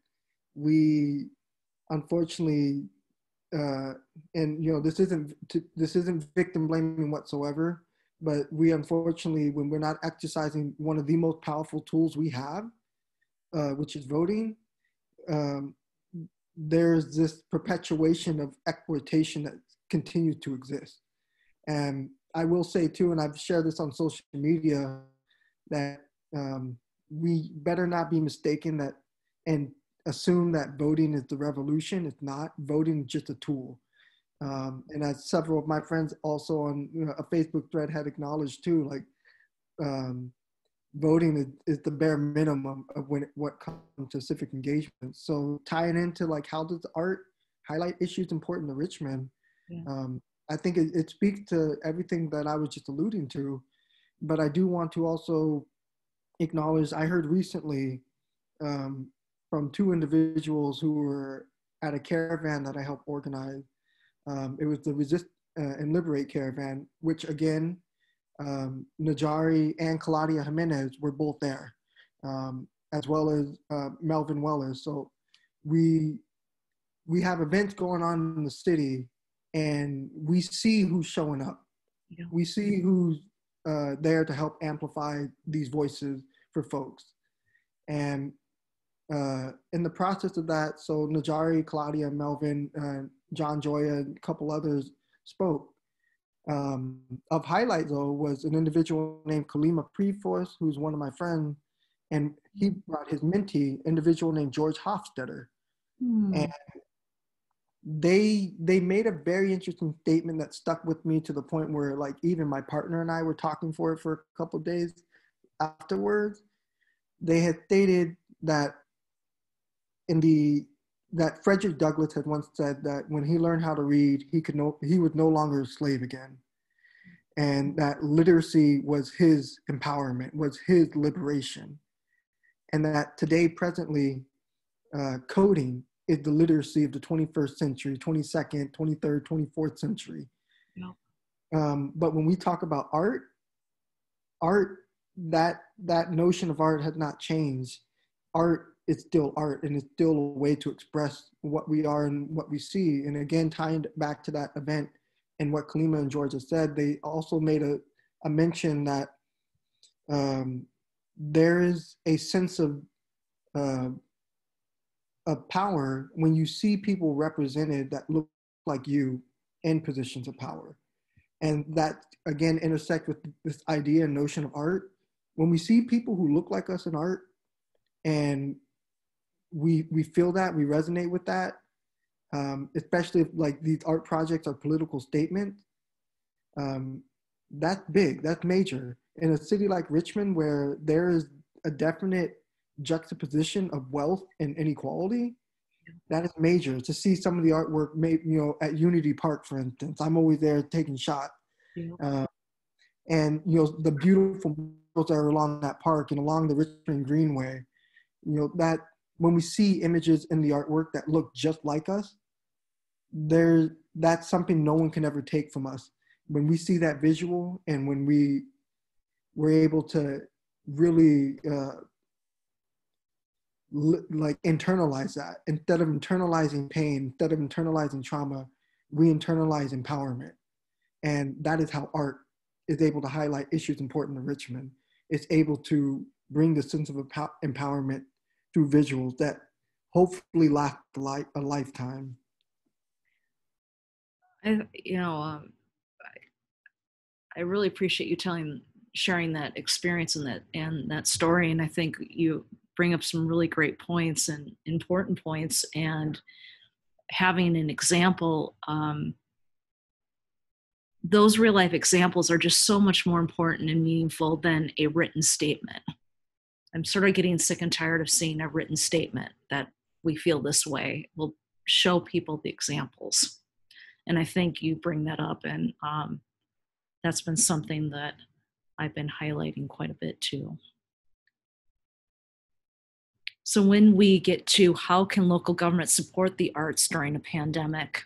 we unfortunately, this isn't victim blaming whatsoever, but we unfortunately, when we're not exercising one of the most powerful tools we have, which is voting, there's this perpetuation of exploitation that continues to exist. And I will say too, and I've shared this on social media, that we better not be mistaken that and assume that voting is the revolution. It's not. Voting is just a tool. And as several of my friends also on a Facebook thread had acknowledged too, like voting is the bare minimum of what comes to civic engagement. So tying into like, how does art highlight issues important to Richmond? Yeah. I think it speaks to everything that I was just alluding to, but I do want to also acknowledge, I heard recently from two individuals who were at a caravan that I helped organize. It was the Resist and Liberate caravan, which again, Najari and Claudia Jiménez were both there, as well as Melvin Wellers. So we have events going on in the city, and we see who's showing up. Yeah. We see who's there to help amplify these voices for folks. And in the process of that, so Najari, Claudia, Melvin, John Joya, and a couple others spoke. Of highlight though was an individual named Kalima Preforce, who's one of my friends, and he brought his mentee, individual named George Hofstetter. And they made a very interesting statement that stuck with me to the point where, like, even my partner and I were talking for a couple of days afterwards. They had stated that that Frederick Douglass had once said that when he learned how to read, he was no longer a slave again. And that literacy was his empowerment, was his liberation. And that today, presently, coding is the literacy of the 21st century, 22nd, 23rd, 24th century. Yep. But when we talk about art, that notion of art has not changed. Art is still art, and it's still a way to express what we are and what we see. And again, tying back to that event and what Kalima and Georgia said, they also made a mention that there is a sense of power when you see people represented that look like you in positions of power. And that, again, intersect with this idea and notion of art. When we see people who look like us in art, and we feel that, we resonate with that, especially if like these art projects are political statements, that's big, that's major. In a city like Richmond, where there is a definite juxtaposition of wealth and inequality, that is major. To see some of the artwork made, at Unity Park, for instance, I'm always there taking shots. Yeah. And, the beautiful murals that are along that park and along the Richmond Greenway, that when we see images in the artwork that look just like us, that's something no one can ever take from us. When we see that visual, and when we we're able to really like internalize that. Instead of internalizing pain, instead of internalizing trauma, we internalize empowerment. And that is how art is able to highlight issues important to Richmond. It's able to bring the sense of empowerment through visuals that hopefully last a lifetime. I really appreciate you sharing that experience and that story. And I think you bring up some really great points and important points, and having an example, those real life examples are just so much more important and meaningful than a written statement. I'm sort of getting sick and tired of seeing a written statement that we feel this way. We'll show people the examples. And I think you bring that up, and that's been something that I've been highlighting quite a bit too. So when we get to how can local government support the arts during a pandemic,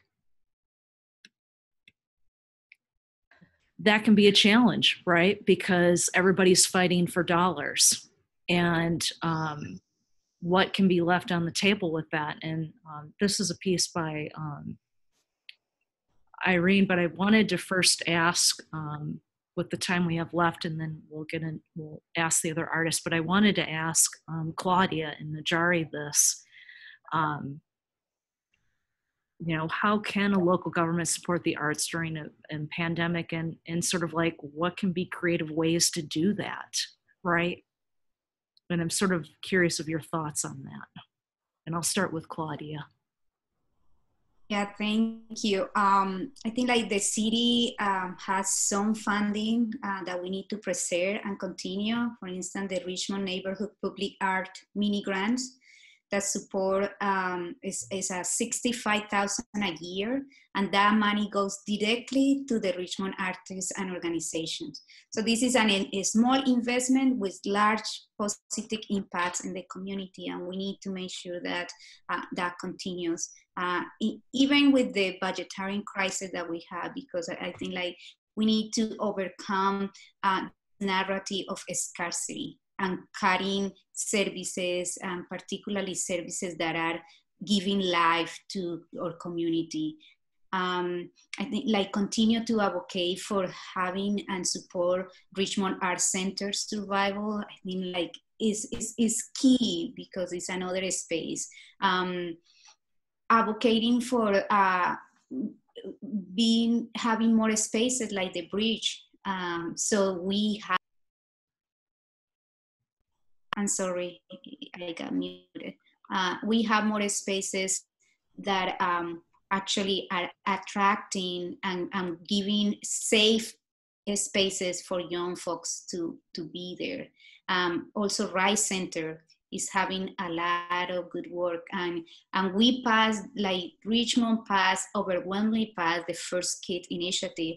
that can be a challenge, right? Because everybody's fighting for dollars, and what can be left on the table with that. And this is a piece by Irene, but I wanted to first ask, with the time we have left, and then we'll ask the other artists, but I wanted to ask Claudia and Najari this, how can a local government support the arts during a pandemic, and sort of like what can be creative ways to do that, right? And I'm sort of curious of your thoughts on that. And I'll start with Claudia. Yeah, thank you. I think like the city has some funding that we need to preserve and continue. For instance, the Richmond Neighborhood Public Art mini grants that support is a $65,000 a year, and that money goes directly to the Richmond artists and organizations. So this is a small investment with large positive impacts in the community, and we need to make sure that that continues, even with the budgetary crisis that we have, because I think like we need to overcome narrative of scarcity and cutting services, and particularly services that are giving life to our community. I think like continue to advocate for having and support Richmond Art Center survival. I think like is key, because it's another space. Advocating for having more spaces like the bridge. So we have, I'm sorry, I got muted. We have more spaces that actually are attracting and giving safe spaces for young folks to be there. Also, Rice Center is having a lot of good work, and we passed, like Richmond passed, overwhelmingly passed the First Kid initiative.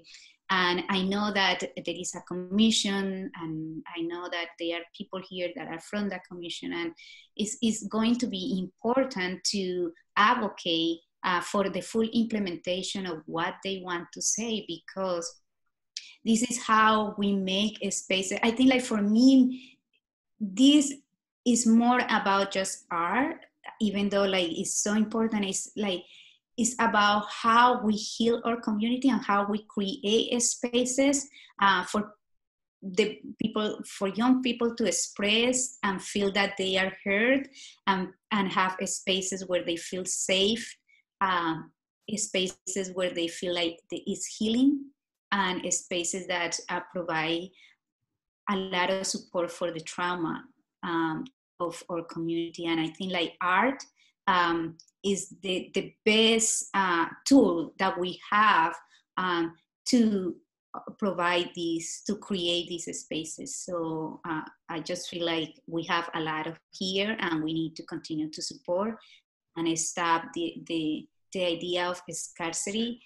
And I know that there is a commission, and I know that there are people here that are from that commission, and it's going to be important to advocate for the full implementation of what they want to say, because this is how we make a space. I think like for me, this is more about just art, even though like it's so important. It's about how we heal our community and how we create spaces for the people, for young people to express and feel that they are heard, and have spaces where they feel safe, spaces where they feel like it's healing, and spaces that provide a lot of support for the trauma of our community. And I think like art is the best tool that we have to provide these, to create these spaces. So I just feel like we have a lot of here, and we need to continue to support and stop the idea of scarcity,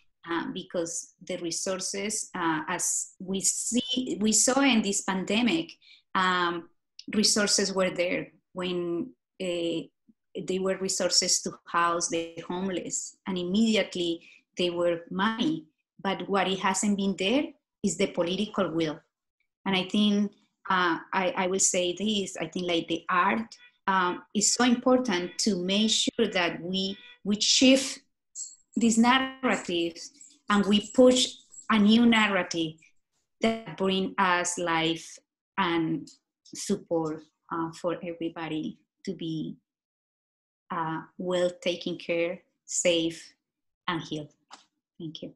because the resources, as we saw in this pandemic, resources were there when they were resources to house the homeless, and immediately they were money. But what it hasn't been there is the political will. And I think I will say this, I think like the art is so important to make sure that we shift these narratives and we push a new narrative that bring us life and support for everybody to be well taken care, safe, and healed. Thank you.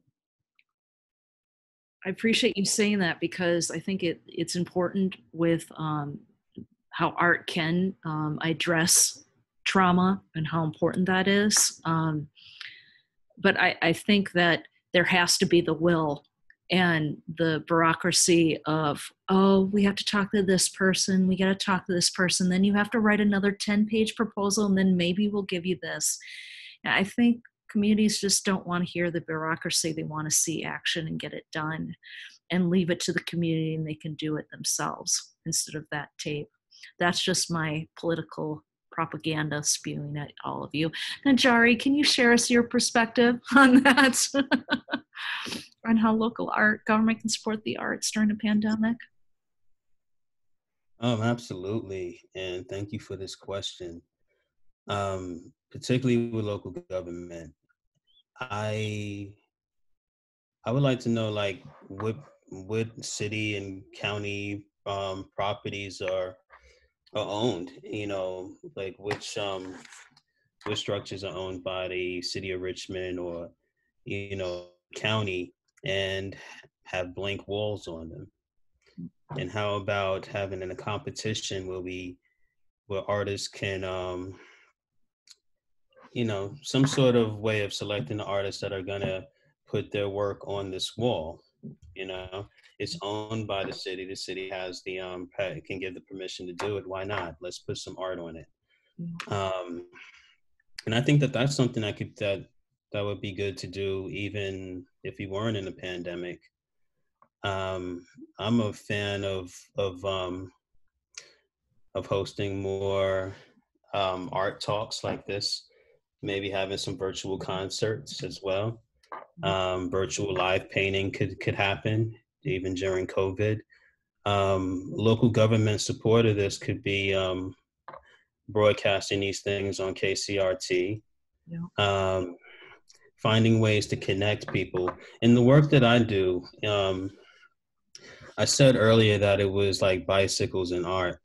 I appreciate you saying that, because I think it's important with how art can address trauma and how important that is. But I think that there has to be the will and the bureaucracy of, oh, we have to talk to this person, we got to talk to this person, then you have to write another 10-page proposal, and then maybe we'll give you this. And I think communities just don't want to hear the bureaucracy. They want to see action and get it done and leave it to the community, and they can do it themselves instead of that tape. That's just my political propaganda spewing at all of you. Najari, can you share us your perspective on that? On how local government can support the arts during a pandemic? Absolutely. And thank you for this question. Particularly with local government, I would like to know, like, what city and county properties are owned, like which structures are owned by the city of Richmond or, county, and have blank walls on them. And how about having a competition where artists can, some sort of way of selecting the artists that are gonna put their work on this wall. It's owned by the city. The city has the can give the permission to do it. Why not? Let's put some art on it. And I think that that's something that would be good to do, even if we weren't in a pandemic. I'm a fan of hosting more art talks like this, maybe having some virtual concerts as well. Virtual live painting could happen even during COVID. Local government support of this could be broadcasting these things on KCRT. Yeah. Finding ways to connect people. In the work that I do, I said earlier that it was like bicycles and art.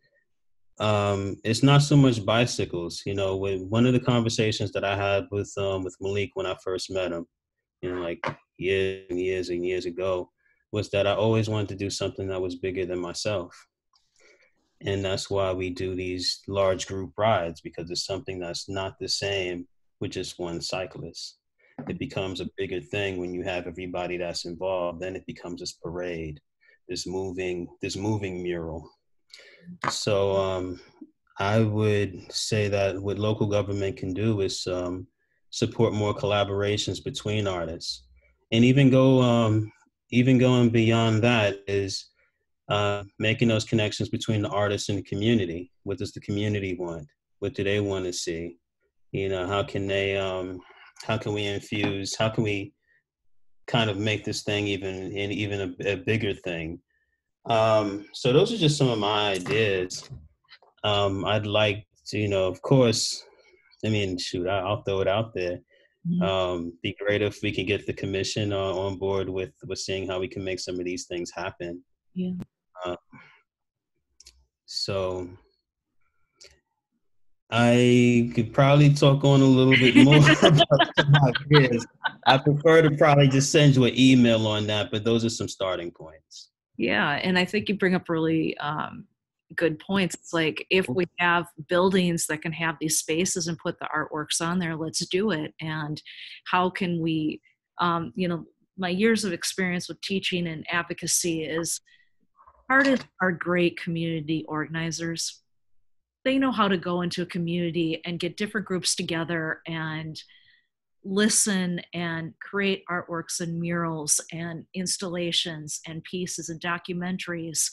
It's not so much bicycles. When one of the conversations that I had with Malik when I first met him, like years and years and years ago, was that I always wanted to do something that was bigger than myself. And that's why we do these large group rides, because it's something that's not the same with just one cyclist. It becomes a bigger thing when you have everybody that's involved. Then it becomes this parade, this moving mural. So I would say that what local government can do is support more collaborations between artists, and even going beyond that is making those connections between the artists and the community. What does the community want? What do they want to see? How can we kind of make this thing even a bigger thing? So those are just some of my ideas. I'd like to, of course, I'll throw it out there. Be great if we can get the commission on board with seeing how we can make some of these things happen. Yeah. So I could probably talk on a little bit more about my ideas. I prefer to probably just send you an email on that, but those are some starting points. Yeah, and I think you bring up really good points. It's like, if we have buildings that can have these spaces and put the artworks on there, let's do it. And how can we, my years of experience with teaching and advocacy is artists are great community organizers. They know how to go into a community and get different groups together and listen and create artworks and murals and installations and pieces and documentaries,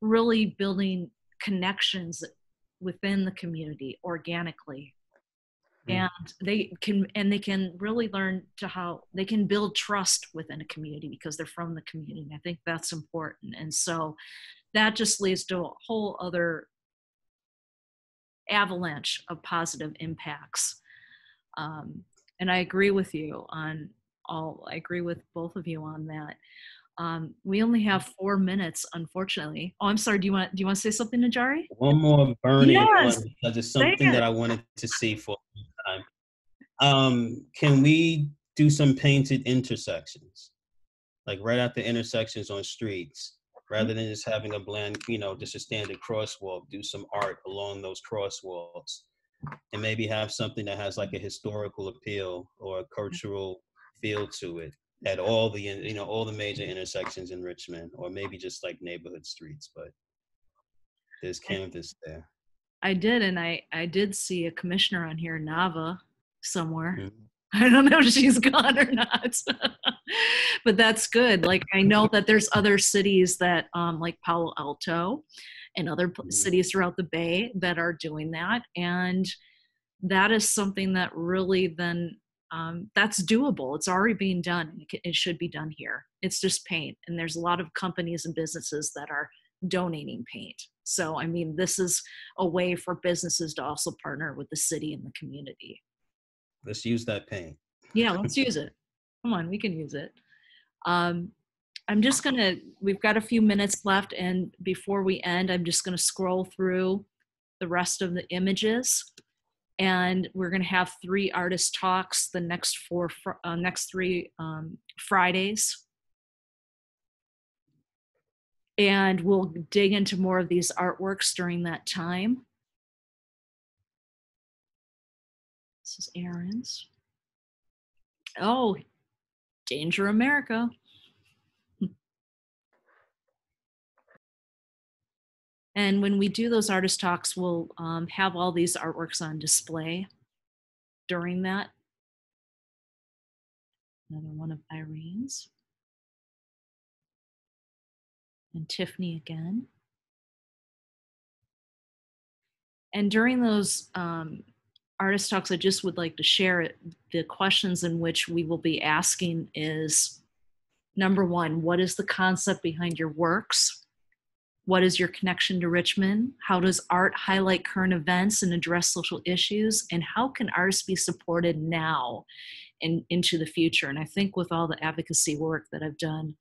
really building connections within the community organically. And they can really learn how they can build trust within a community because they're from the community. I think that's important. And so that just leads to a whole other avalanche of positive impacts. And I agree with you on I agree with both of you on that. We only have 4 minutes, unfortunately. Oh, I'm sorry. Do you want to say something, Najari? One more burning Yes, one, because it's something that I wanted to see for a long time. Can we do some painted intersections, like right at the intersections on streets, rather than just having a bland, just a standard crosswalk? Do some art along those crosswalks, and maybe have something that has like a historical appeal or a cultural feel to it at all the all the major intersections in Richmond, or maybe just like neighborhood streets, but there's canvas there. I did, and I did see a commissioner on here, Nava, somewhere. Mm-hmm. I don't know if she's gone or not, but that's good. Like, I know that there's other cities that, like Palo Alto and other cities throughout the Bay that are doing that. And that is something that really then, that's doable. It's already being done. It should be done here. It's just paint. And there's a lot of companies and businesses that are donating paint. So, I mean, this is a way for businesses to also partner with the city and the community. Let's use that paint. Yeah, let's use it. Come on, we can use it. I'm just we've got a few minutes left, and before we end, I'm just gonna scroll through the rest of the images, and we're gonna have 3 artist talks the next 3 Fridays. And we'll dig into more of these artworks during that time. This is Aaron's. Oh, Danger America. And when we do those artist talks, we'll have all these artworks on display during that. Another one of Irene's. And Tiffany again. And during those artist talks, I just would like to share it. The questions in which we will be asking is, number 1, what is the concept behind your works? What is your connection to Richmond? How does art highlight current events and address social issues? And how can artists be supported now and into the future? And I think with all the advocacy work that I've done,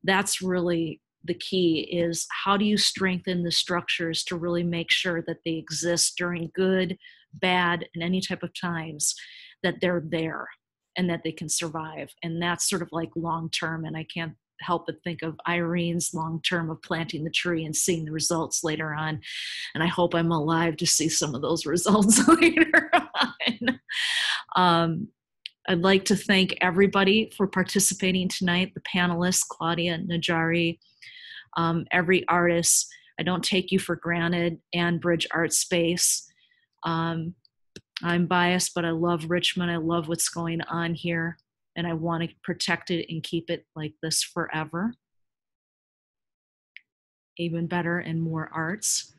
that's really the key, is how do you strengthen the structures to really make sure that they exist during good, bad, and any type of times, that they're there and that they can survive. And that's sort of like long-term, and I can't help but think of Irene's long-term of planting the tree and seeing the results later on. And I hope I'm alive to see some of those results later on. I'd like to thank everybody for participating tonight, the panelists, Claudia, Najari, every artist. I don't take you for granted, and Bridge Art Space. I'm biased, but I love Richmond. I love what's going on here, and I want to protect it and keep it like this forever. Even better and more arts.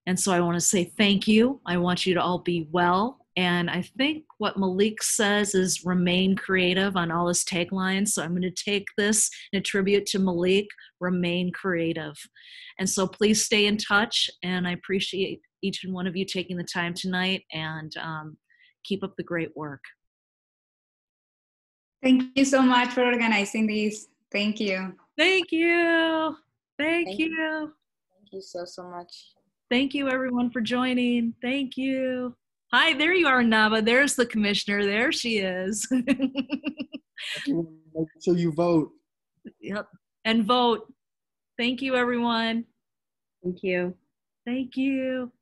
And so I want to say thank you. I want you to all be well. And I think what Malik says is remain creative on all his taglines. So I'm going to take this and attribute to Malik, remain creative. And so please stay in touch. And I appreciate each and one of you taking the time tonight, and keep up the great work. Thank you so much for organizing this. Thank you. Thank you. Thank you. Thank you so much. Thank you, everyone, for joining. Thank you. Hi, there you are, Nava. There's the commissioner. There she is. Make sure you vote. Yep. And vote. Thank you, everyone. Thank you. Thank you.